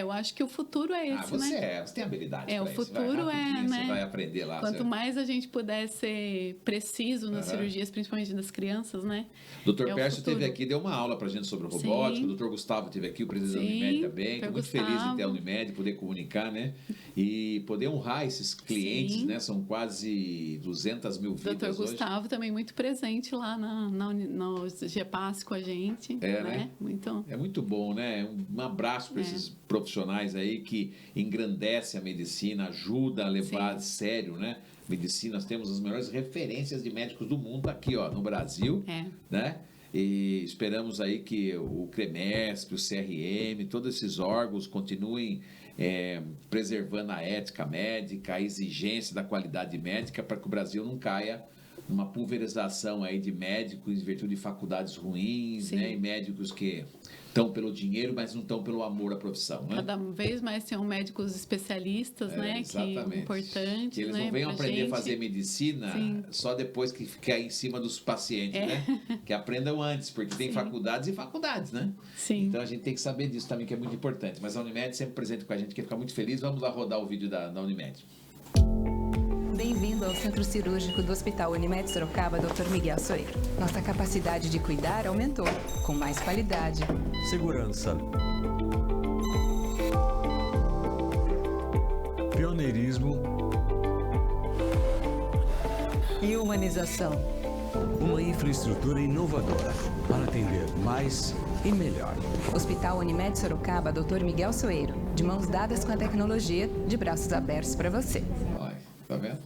Eu acho que o futuro é esse, né? Você tem habilidade para o isso. futuro né? Você vai aprender lá. Quanto mais a gente puder ser preciso nas cirurgias, principalmente das crianças, né? O Dr. Pércio esteve aqui, deu uma aula pra gente sobre robótica. Sim. O Dr. Gustavo esteve aqui, o presidente da Unimed também. Estou muito feliz em ter a Unimed, poder comunicar, né? E poder honrar esses clientes, né? São quase 200 mil vidas Dr. Gustavo também muito presente lá no GEPAS com a gente. Né? É muito bom, né? Um abraço para esses profissionais aí que engrandecem a medicina, ajuda a levar a sério, né? Medicina, nós temos as melhores referências de médicos do mundo aqui, ó, no Brasil, né? E esperamos aí que o CREMESP, o CRM, todos esses órgãos continuem preservando a ética médica, a exigência da qualidade médica para que o Brasil não caia numa pulverização aí de médicos em virtude de faculdades ruins, né? E médicos que estão pelo dinheiro, mas não estão pelo amor à profissão, né? Cada vez mais são médicos especialistas, né? Exatamente. Que importantes, que eles né? não venham aprender a fazer medicina só depois que ficar em cima dos pacientes, né? Que aprendam antes, porque tem faculdades e faculdades, né? Sim. Então a gente tem que saber disso também, que é muito importante. Mas a Unimed sempre presente com a gente, quer ficar muito feliz. Vamos lá rodar o vídeo da Unimed. Bem-vindo ao Centro Cirúrgico do Hospital Unimed Sorocaba, Dr. Miguel Soeiro. Nossa capacidade de cuidar aumentou, com mais qualidade, segurança, pioneirismo e humanização. Uma infraestrutura inovadora para atender mais e melhor. Hospital Unimed Sorocaba, Dr. Miguel Soeiro. De mãos dadas com a tecnologia, de braços abertos para você. Tá vendo?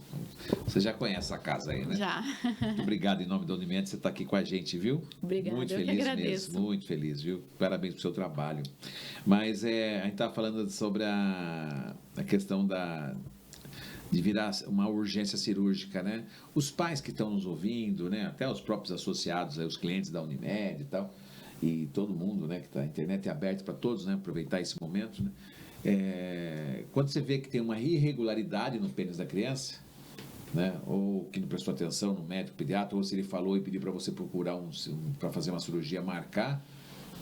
Você já conhece a casa aí, né? Já. Muito obrigado em nome da Unimed, você está aqui com a gente, viu? Obrigada, muito eu feliz que agradeço. Mesmo, muito feliz, viu? Parabéns pelo seu trabalho. Mas a gente estava falando sobre a questão de virar uma urgência cirúrgica, né? Os pais que estão nos ouvindo, né? Até os próprios associados, os clientes da Unimed e tal, e todo mundo, né? Que a internet é aberta para todos, né? Aproveitar esse momento, né? Quando você vê que tem uma irregularidade no pênis da criança, né, ou que não prestou atenção no médico pediatra, ou se ele falou e pediu para você procurar para fazer uma cirurgia, marcar,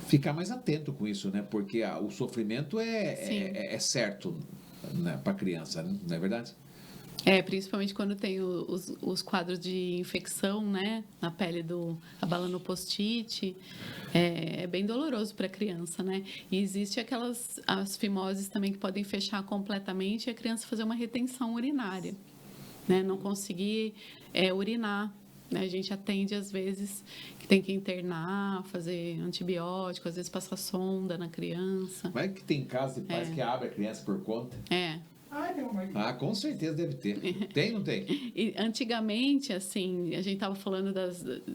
ficar mais atento com isso, né? Porque o sofrimento é certo, né, para a criança, né? Não é verdade? Principalmente quando tem os quadros de infecção, né, na pele abalando o post-it, é bem doloroso para a criança, né? E existe as fimoses também que podem fechar completamente e a criança fazer uma retenção urinária, né? Não conseguir urinar, né? A gente atende às vezes que tem que internar, fazer antibiótico, às vezes passar sonda na criança. Mas é que tem casos de pais que abrem a criança por conta? Com certeza deve ter. Tem, não tem? E antigamente, assim, a gente estava falando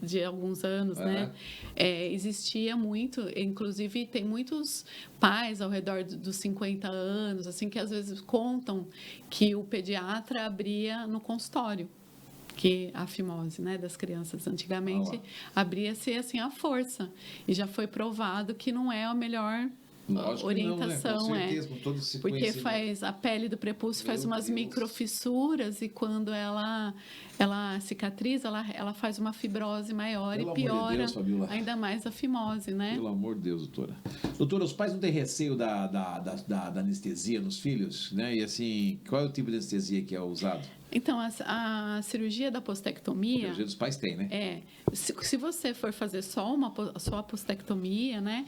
de alguns anos, né? Existia muito, inclusive tem muitos pais ao redor dos 50 anos, assim, que às vezes contam que o pediatra abria no consultório. que a fimose, né, das crianças antigamente abria-se assim à força. E já foi provado que não é a melhor orientação, não, né? Com certeza, com todo esse porque faz a pele do prepúcio faz umas microfissuras e quando ela cicatriza, ela faz uma fibrose maior e piora ainda mais a fimose, né? Pelo amor de Deus, doutora. Doutora, os pais não têm receio da anestesia nos filhos, né? E assim, qual é o tipo de anestesia que é usado? Então, a cirurgia da postectomia... A cirurgia dos pais tem, né? Se você for fazer só a postectomia, né?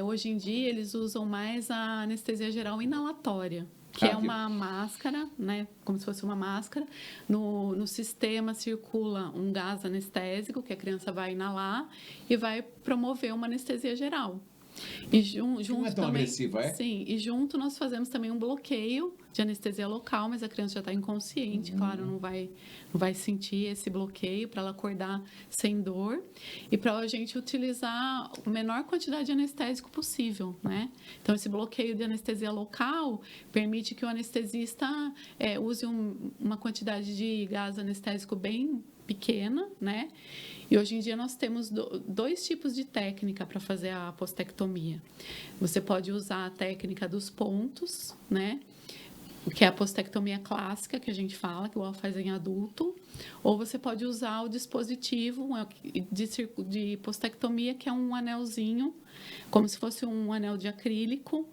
Hoje em dia, eles usam mais a anestesia geral inalatória, que é uma máscara, né? Como se fosse uma máscara. No sistema circula um gás anestésico, que a criança vai inalar e vai promover uma anestesia geral. E junto não é tão também, agressivo, é? Sim, e junto nós fazemos também um bloqueio de anestesia local, mas a criança já está inconsciente, claro, não vai sentir esse bloqueio para ela acordar sem dor e para a gente utilizar a menor quantidade de anestésico possível, né? Então, esse bloqueio de anestesia local permite que o anestesista use uma quantidade de gás anestésico bem pequena, né? E hoje em dia nós temos dois tipos de técnica para fazer a postectomia. Você pode usar a técnica dos pontos, né? Que é a postectomia clássica, que a gente fala, que igual faz em adulto, ou você pode usar o dispositivo de postectomia, que é um anelzinho, como se fosse um anel de acrílico,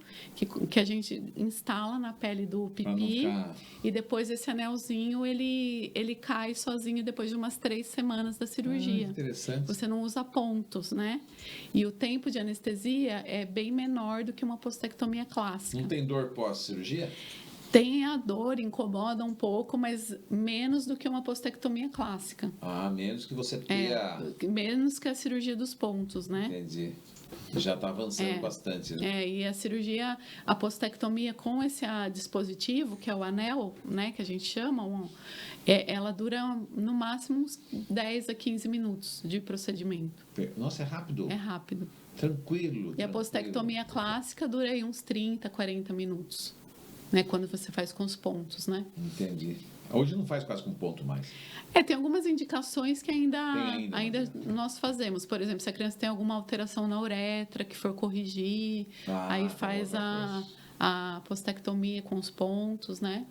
que a gente instala na pele do pipi, e depois esse anelzinho, ele cai sozinho depois de umas 3 semanas da cirurgia. Interessante. Você não usa pontos, né? E o tempo de anestesia é bem menor do que uma postectomia clássica. Não tem dor pós-cirurgia? Tem a dor, incomoda um pouco, mas menos do que uma postectomia clássica. Menos que você tenha... menos que a cirurgia dos pontos, né? Entendi. Já está avançando bastante, né? E a cirurgia, a postectomia com esse dispositivo, que é o anel, né, que a gente chama, ela dura no máximo uns 10 a 15 minutos de procedimento. Nossa, é rápido? É rápido. Tranquilo. E a postectomia clássica dura aí uns 30, 40 minutos. Né, quando você faz com os pontos, né? Entendi. Hoje não faz quase com ponto mais. Tem algumas indicações que ainda nós fazemos. Por exemplo, se a criança tem alguma alteração na uretra, que for corrigir, aí faz a postectomia com os pontos, né?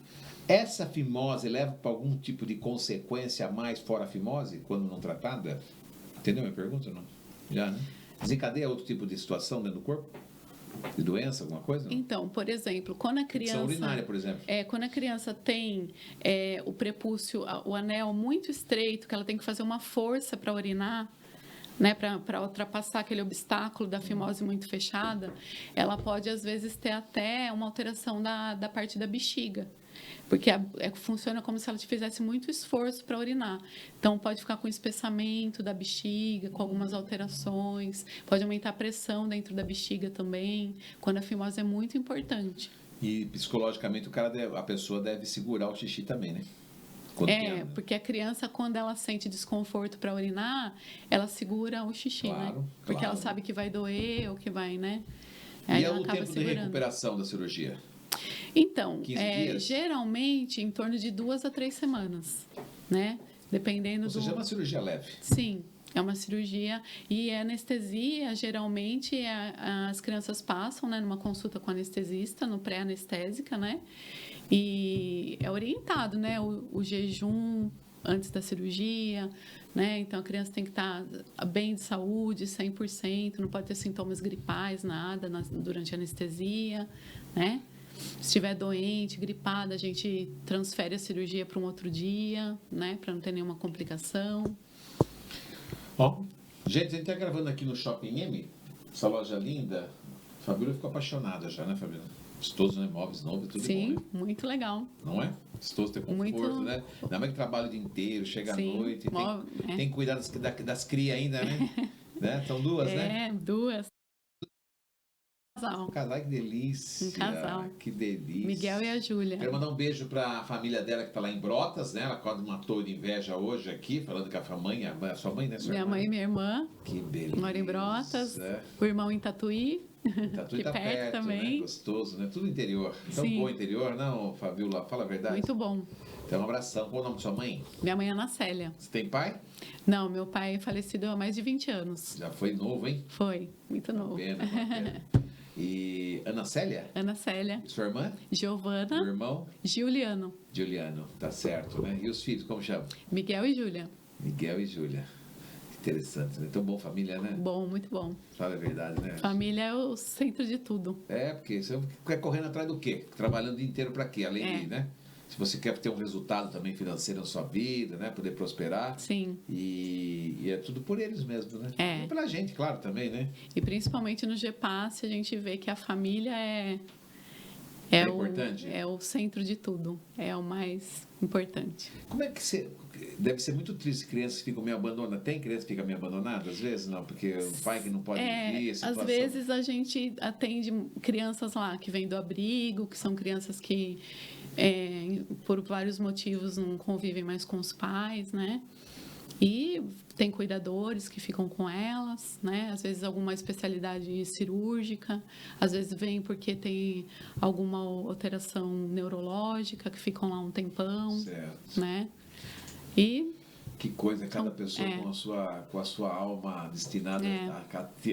Essa fimose leva para algum tipo de consequência a mais fora a fimose, quando não tratada? Entendeu a minha pergunta, não? Já, né? Desencadeia outro tipo de situação dentro do corpo? De doença, alguma coisa? Não? Então, por exemplo, quando a criança... Infecção urinária, por exemplo. Quando a criança tem o prepúcio, o anel muito estreito, que ela tem que fazer uma força para urinar, né, para ultrapassar aquele obstáculo da fimose muito fechada, ela pode, às vezes, ter até uma alteração da parte da bexiga. Porque funciona como se ela fizesse muito esforço para urinar. Então, pode ficar com espessamento da bexiga, com algumas alterações. Pode aumentar a pressão dentro da bexiga também, quando a fimose é muito importante. E, psicologicamente, a pessoa deve segurar o xixi também, né? Porque a criança, quando ela sente desconforto para urinar, ela segura o xixi, né? Porque ela sabe que vai doer ou que vai, né? Aí e é ela o acaba tempo segurando. de recuperação da cirurgia? Então, 15 dias? Geralmente em torno de 2 a 3 semanas, né? Dependendo Ou seja, do... é uma cirurgia leve. Sim, é uma cirurgia. E a anestesia, geralmente, as crianças passam, né, numa consulta com anestesista, no pré-anestésica, né? E é orientado, né? O jejum antes da cirurgia, né? Então, a criança tem que estar bem de saúde, 100%, não pode ter sintomas gripais, nada, durante a anestesia, né? Se estiver doente, gripada, a gente transfere a cirurgia para um outro dia, né? Para não ter nenhuma complicação. Bom, gente, a gente está gravando aqui no Shopping M, essa loja linda. A Fabíola ficou apaixonada já, né, Fabíola? Gostoso, né? Móveis novos, tudo Sim, bom, né? Muito legal. Não é? Gostoso ter conforto, né? Ainda mais que trabalha o dia inteiro, chega à noite. Tem que cuidar das crias ainda, né? Né? São duas, né? 2. Casal. Casal, que delícia. Um casal. Que delícia. Miguel e a Júlia. Quero mandar um beijo pra família dela que tá lá em Brotas, né? Ela quase matou de inveja hoje aqui, falando com a mãe, a sua mãe, né? Minha mãe e minha irmã. Que beleza. Mora em Brotas. É. O irmão em Tatuí. Tatuí que tá perto também. né? Gostoso, né? Tudo interior. Tão Sim. bom interior, não, Fabiola? Fala a verdade. Muito bom. Então, um abração. Qual o nome da sua mãe? Minha mãe é Ana Célia. Você tem pai? Não, meu pai é falecido há mais de 20 anos. Já foi novo, hein? Foi, muito novo. Uma pena. E Ana Célia? Ana Célia, E sua irmã? Meu Giovana, irmão? Juliano, Juliano. Tá certo, né? E os filhos, como chama? Miguel e Júlia. Miguel e Júlia. Interessante, né? Tão bom família, né? Bom, muito bom. Fala a verdade, né? Família é o centro de tudo. É, porque você quer correndo atrás do quê? Trabalhando o dia inteiro para quê? Além de, né? Se você quer ter um resultado também financeiro na sua vida, né? Poder prosperar. Sim. E é tudo por eles mesmos, né? É. E pela gente, claro, também, né? E principalmente no GPAS, a gente vê que a família importante. É o centro de tudo. É o mais importante. Como é que você... Deve ser muito triste crianças que ficam meio abandonadas. Tem criança que fica meio abandonada às vezes? Não, porque o pai que não pode vir, a situação... Às vezes a gente atende crianças lá que vêm do abrigo, que são crianças que, por vários motivos, não convivem mais com os pais, né? E tem cuidadores que ficam com elas, né? Às vezes alguma especialidade cirúrgica, às vezes vem porque tem alguma alteração neurológica que ficam lá um tempão, Certo. né? E Que coisa, cada pessoa É. com a sua alma destinada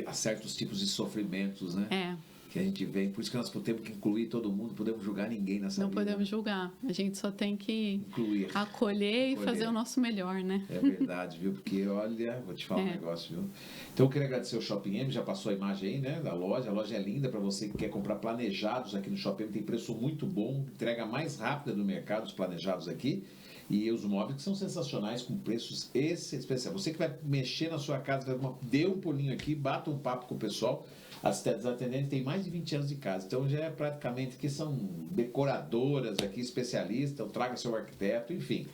a certos tipos de sofrimentos, né? Que a gente vê. Por isso que nós temos que incluir todo mundo, não podemos julgar ninguém nessa não vida. podemos julgar. A gente só tem que Incluir. acolher e fazer o nosso melhor, né? É verdade, viu? Porque, olha, vou te falar um negócio, viu? Então, eu queria agradecer o Shopping M, já passou a imagem aí, né, da loja. A loja é linda para você que quer comprar planejados aqui no Shopping M. Tem preço muito bom, entrega mais rápida do mercado, os planejados aqui. E os móveis que são sensacionais, com preços especiais. Você que vai mexer na sua casa, dê um pulinho aqui, bata um papo com o pessoal. As atendentes têm mais de 20 anos de casa, então já é praticamente que são decoradoras aqui, especialistas, traga seu arquiteto, enfim.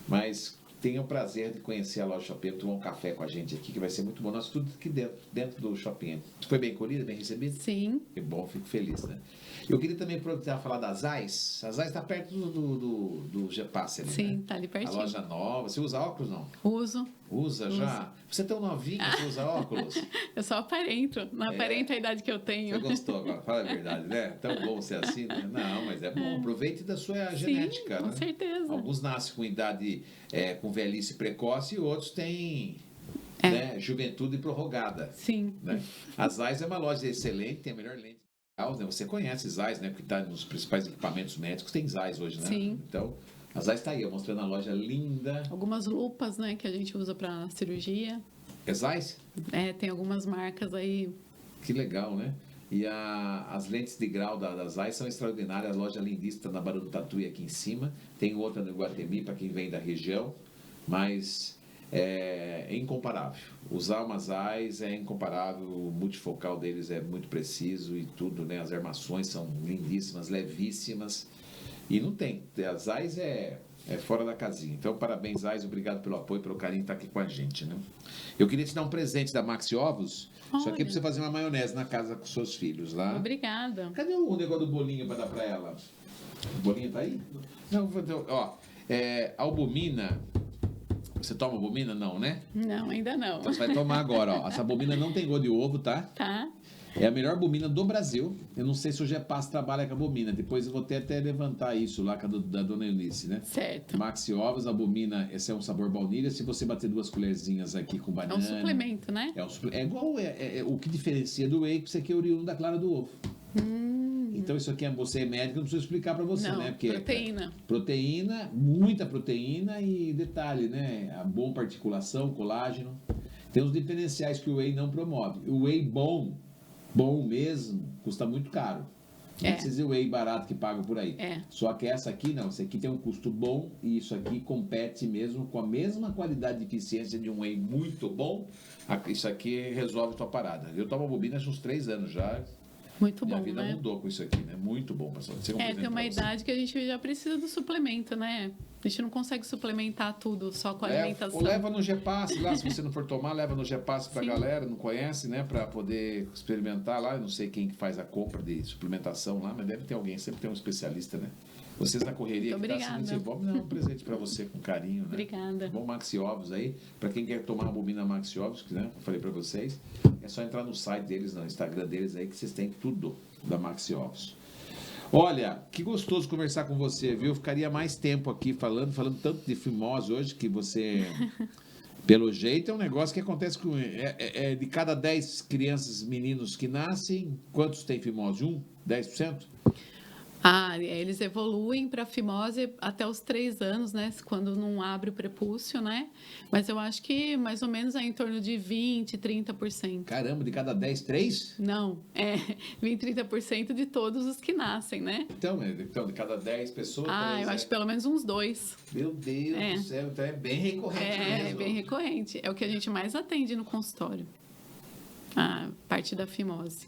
Mas tenha o prazer de conhecer a loja Shopping, tomar um café com a gente aqui, que vai ser muito bom. Nós tudo aqui dentro do Shopping. Foi bem acolhida, bem recebida? Sim. Que bom, fico feliz, né? Eu queria também aproveitar e falar da Zais. A Zais está perto do GPAS ali, Sim, né? tá ali pertinho. A loja nova. Você usa óculos, não? Uso. Usa já? Você é tão novinha, você usa óculos? Eu só aparento. Não aparento a idade que eu tenho. Você gostou agora? Fala a verdade, né? Tão bom ser assim, né? Não, mas é bom. Aproveite da sua genética, com né? certeza. Alguns nascem com idade, com velhice precoce e outros têm né, juventude prorrogada. Sim. Né? A Zais é uma loja excelente, tem a melhor lente. Né? Você conhece Zais, né? Porque está nos principais equipamentos médicos, tem Zais hoje, né? Sim. Então, a Zais está aí, ó, mostrando a loja linda. Algumas lupas, né, que a gente usa para cirurgia. É Zais? Tem algumas marcas aí. Que legal, né? E as lentes de grau da Zais são extraordinárias. A loja lindíssima está na Barra do Tatuí aqui em cima. Tem outra no Iguatemi para quem vem da região. Mas é incomparável. Usar uma Zais é incomparável. O multifocal deles é muito preciso e tudo, né? As armações são lindíssimas, levíssimas. E não tem. A Zais é fora da casinha. Então, parabéns, Zais. Obrigado pelo apoio, pelo carinho de estar aqui com a gente, né? Eu queria te dar um presente da Maxi Ovos. Só que é pra você fazer uma maionese na casa com seus filhos lá. Obrigada. Cadê o negócio do bolinho para dar para ela? O bolinho tá aí? Não, ó. Albumina. Você toma albumina? Não, né? Não, ainda não. Então você vai tomar agora, ó. Essa albumina não tem gosto de ovo, tá? Tá. É a melhor albumina do Brasil. Eu não sei se o GPAS trabalha com a albumina. Depois eu vou até levantar isso lá com a da dona Eunice, né? Certo. Maxi Ovos, albumina, esse é um sabor baunilha. Se você bater 2 colherzinhas aqui com É banana... um suplemento, né? É igual o que diferencia do whey, que isso aqui é oriundo da clara do ovo. Então isso aqui você é médico, não preciso explicar para você, Não, né? Porque proteína. Proteína, muita proteína e detalhe, né? A boa articulação, colágeno. Tem os diferenciais que o whey não promove. O whey bom mesmo, custa muito caro. Não precisa dizer whey barato que paga por aí. Só que essa aqui não, essa aqui tem um custo bom e isso aqui compete mesmo com a mesma qualidade de eficiência de um whey muito bom. Isso aqui resolve tua parada. Eu tomo bobina há uns 3 anos já. Muito Minha bom, vida né? mudou com isso aqui, né? Muito bom, pastor. Você Tem uma idade que a gente já precisa do suplemento, né? A gente não consegue suplementar tudo só com a alimentação. Ou leva no GPass lá, se você não for tomar, leva no GPass pra Sim. galera, não conhece, né? Pra poder experimentar lá. Eu não sei quem que faz a compra de suplementação lá, mas deve ter alguém, sempre tem um especialista, né? Vocês na correria Muito que tá obrigada. assim, vamos dar um presente pra você com carinho, né? Obrigada. Bom Maxi Ovos aí, pra quem quer tomar albumina Maxi Ovos, que, né? Eu falei pra vocês, é só entrar no site deles, no Instagram deles aí, que vocês têm tudo da Maxi Ovos. Olha, que gostoso conversar com você, viu? Eu ficaria mais tempo aqui falando tanto de fimose hoje, que você, pelo jeito, é um negócio que acontece com... de cada 10 crianças, meninos que nascem, quantos tem fimose? 10%? Eles evoluem para fimose até os 3 anos, né? Quando não abre o prepúcio, né? Mas eu acho que mais ou menos é em torno de 20%, 30%. Caramba, de cada 10, 3? Não, 20%, 30% de todos os que nascem, né? Então, de cada 10 pessoas... Eu acho que pelo menos uns 2. Meu Deus do céu, então é bem recorrente mesmo. É bem recorrente. É o que a gente mais atende no consultório. A parte da fimose.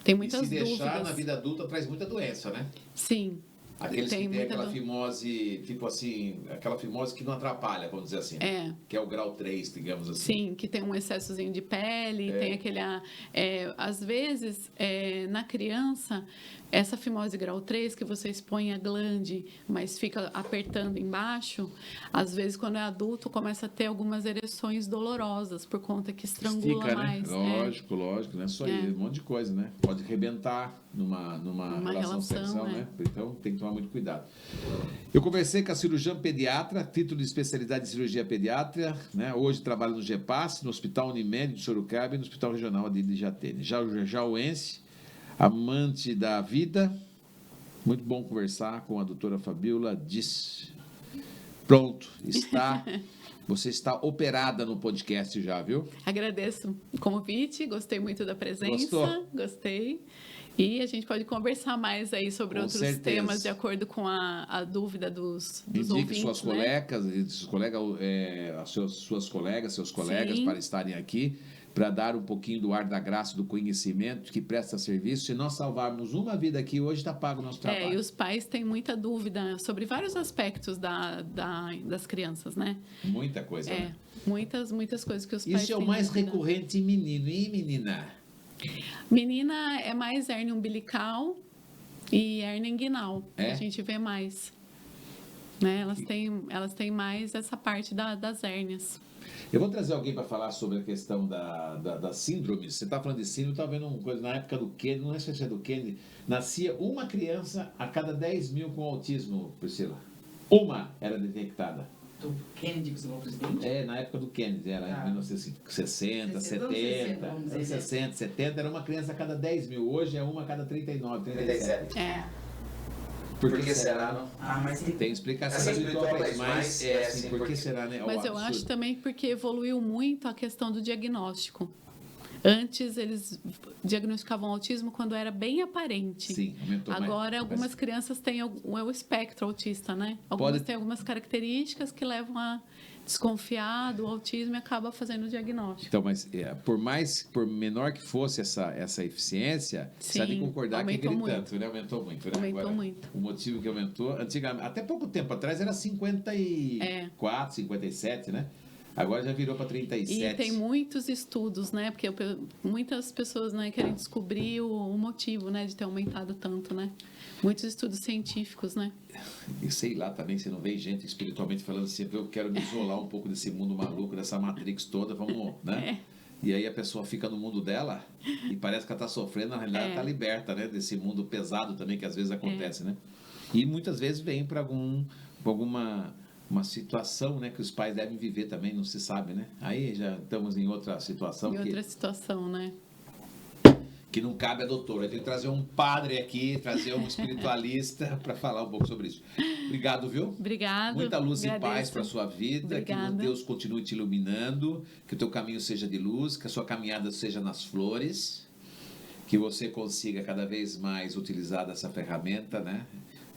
Tem muitas e se deixar dúvidas. na vida adulta traz muita doença, né? Sim. Aqueles que tem muita aquela fimose, tipo assim, aquela fimose que não atrapalha, vamos dizer assim. É. Que é o grau 3, digamos assim. Sim, que tem um excessozinho de pele, tem aquele... às vezes, na criança, essa fimose grau 3, que você expõe a glande, mas fica apertando embaixo, às vezes, quando é adulto, começa a ter algumas ereções dolorosas, por conta que estrangula Estica, mais. né? Lógico, não é só isso, um monte de coisa, né? Pode arrebentar numa relação sexual, né? Então, tem que tomar muito cuidado. Eu conversei com a cirurgiã pediatra, título de especialidade em cirurgia pediátrica, né? Hoje trabalho no GPass, no Hospital Unimed de Sorocaba e no Hospital Regional de Jatene. Jauense, amante da vida. Muito bom conversar com a doutora Fabiola Diz. Pronto, você está operada no podcast já, viu? Agradeço o convite, gostei muito da presença. Gostou? Gostei. E a gente pode conversar mais aí sobre Com outros certeza. temas de acordo com a dúvida dos Indique ouvintes, suas né? suas colegas, seus colegas Sim. para estarem aqui, para dar um pouquinho do ar da graça, do conhecimento que presta serviço. Se nós salvarmos uma vida aqui, hoje está pago o nosso trabalho. E os pais têm muita dúvida sobre vários aspectos das crianças, né? Muita coisa, né? Muitas coisas que os pais Isso é o têm mais dúvida. recorrente em menino. E menina? Menina é mais hérnia umbilical e hérnia inguinal. É? A gente vê mais. Né? Elas têm mais essa parte das hérnias. Eu vou trazer alguém para falar sobre a questão da síndrome. Você está falando de síndrome, eu estava vendo uma coisa na época do Kennedy, não sei se é do Kennedy, nascia uma criança a cada 10 mil com autismo, Priscila. Uma era detectada. Do Kennedy, que o presidente? Na época do Kennedy, era em 1960, 70, vamos dizer. 60, 70, era uma criança a cada 10 mil. Hoje é uma a cada 39, 37. Por que será, não? Mas Tem explicação espiritual para isso, mas assim, por que será, né? Mas eu acho também porque evoluiu muito a questão do diagnóstico. Antes, eles diagnosticavam autismo quando era bem aparente. Sim, aumentou mais. Agora, algumas crianças têm o espectro autista, né? Algumas têm algumas características que levam a desconfiar do autismo e acaba fazendo o diagnóstico. Então, mas por menor que fosse essa eficiência, você tem que concordar que aquele tanto, né? Aumentou muito, né? Aumentou Agora, muito. O motivo que aumentou, antigamente, até pouco tempo atrás era 54, 57, né? Agora já virou para 37. E tem muitos estudos, né? Porque muitas pessoas, né, querem descobrir o motivo, né, de ter aumentado tanto, né? Muitos estudos científicos, né? E sei lá também, você não vê gente espiritualmente falando assim, eu quero me isolar um pouco desse mundo maluco, dessa Matrix toda, vamos, né? E aí a pessoa fica no mundo dela e parece que ela está sofrendo, na realidade ela está liberta, né? Desse mundo pesado também que às vezes acontece, né? E muitas vezes vem para alguma situação, né, que os pais devem viver também, não se sabe, né? Aí já estamos em outra situação. Outra situação, né? Que não cabe a doutora. Eu tenho que trazer um padre aqui, trazer um espiritualista para falar um pouco sobre isso. Obrigado, viu? Obrigado. Muita luz Agradeço. e paz para a sua vida. Obrigada. Que Deus continue te iluminando, que o teu caminho seja de luz, que a sua caminhada seja nas flores, que você consiga cada vez mais utilizar dessa ferramenta, né?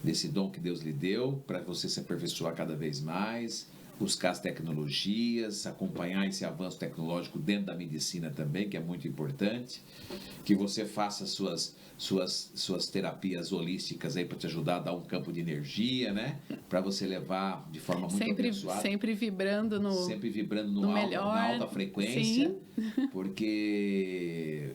Desse dom que Deus lhe deu, para você se aperfeiçoar cada vez mais, buscar as tecnologias, acompanhar esse avanço tecnológico dentro da medicina também, que é muito importante, que você faça suas terapias holísticas aí para te ajudar a dar um campo de energia, né? Para você levar de forma muito abençoada. Sempre vibrando no melhor, na alta frequência, sim. Porque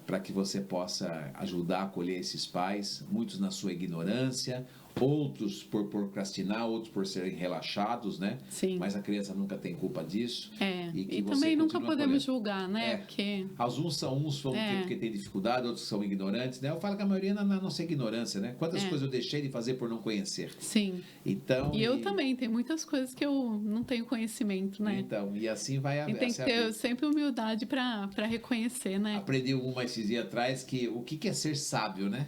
para que você possa ajudar a acolher esses pais, muitos na sua ignorância, outros por procrastinar, outros por serem relaxados, né? Sim. Mas a criança nunca tem culpa disso. E também nunca podemos julgar, né? Porque... Uns vão porque tem dificuldade, outros são ignorantes, né? Eu falo que a maioria na nossa ignorância, né? Quantas coisas eu deixei de fazer por não conhecer. Sim. Então, eu também, tem muitas coisas que eu não tenho conhecimento, né? Então, e assim vai E tem que ter sempre humildade para reconhecer, né? Aprendi esses dias atrás que o que é ser sábio, né?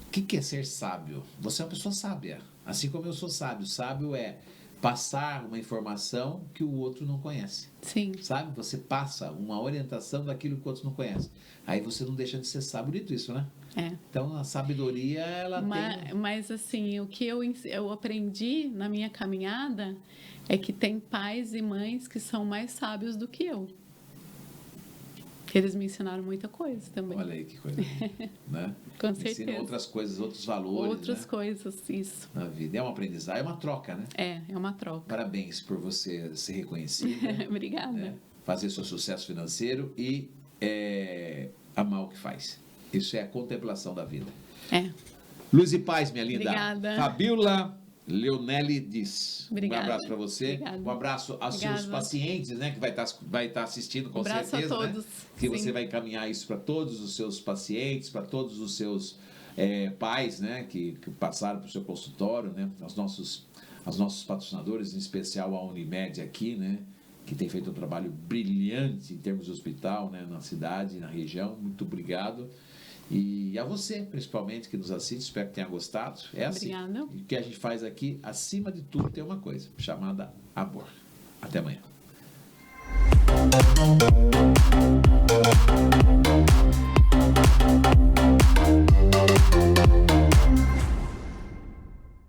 O que é ser sábio? Você é uma pessoa sábia, assim como eu sou sábio. Sábio é passar uma informação que o outro não conhece. Sim. Sabe? Você passa uma orientação daquilo que o outro não conhece. Aí você não deixa de ser sábio. Bonito isso, né? Então, a sabedoria, ela tem... Mas, assim, o que eu aprendi na minha caminhada é que tem pais e mães que são mais sábios do que eu. Eles me ensinaram muita coisa também. Olha aí que coisa, né? Com certeza. Ensinam outras coisas, outros valores, outras coisas, isso. Na vida. É um aprendizado, é uma troca, né? É uma troca. Parabéns por você ser reconhecida. Obrigada. Né? Fazer seu sucesso financeiro e amar o que faz. Isso é a contemplação da vida. Luz e paz, minha linda. Obrigada. Fabiola Leonelli diz. Obrigada. Um abraço para você. Obrigada. Um abraço aos seus pacientes, né? Que vai estar assistindo com certeza. Um abraço a todos. Né? Que Sim. você vai encaminhar isso para todos os seus pacientes, para todos os seus pais, né? Que passaram para o seu consultório, né? Aos nossos patrocinadores, em especial a Unimed aqui, né? Que tem feito um trabalho brilhante em termos de hospital, né? Na cidade, na região. Muito obrigado. E a você, principalmente, que nos assiste, espero que tenha gostado. Obrigada. Assim. E o que a gente faz aqui, acima de tudo, tem uma coisa, chamada amor. Até amanhã.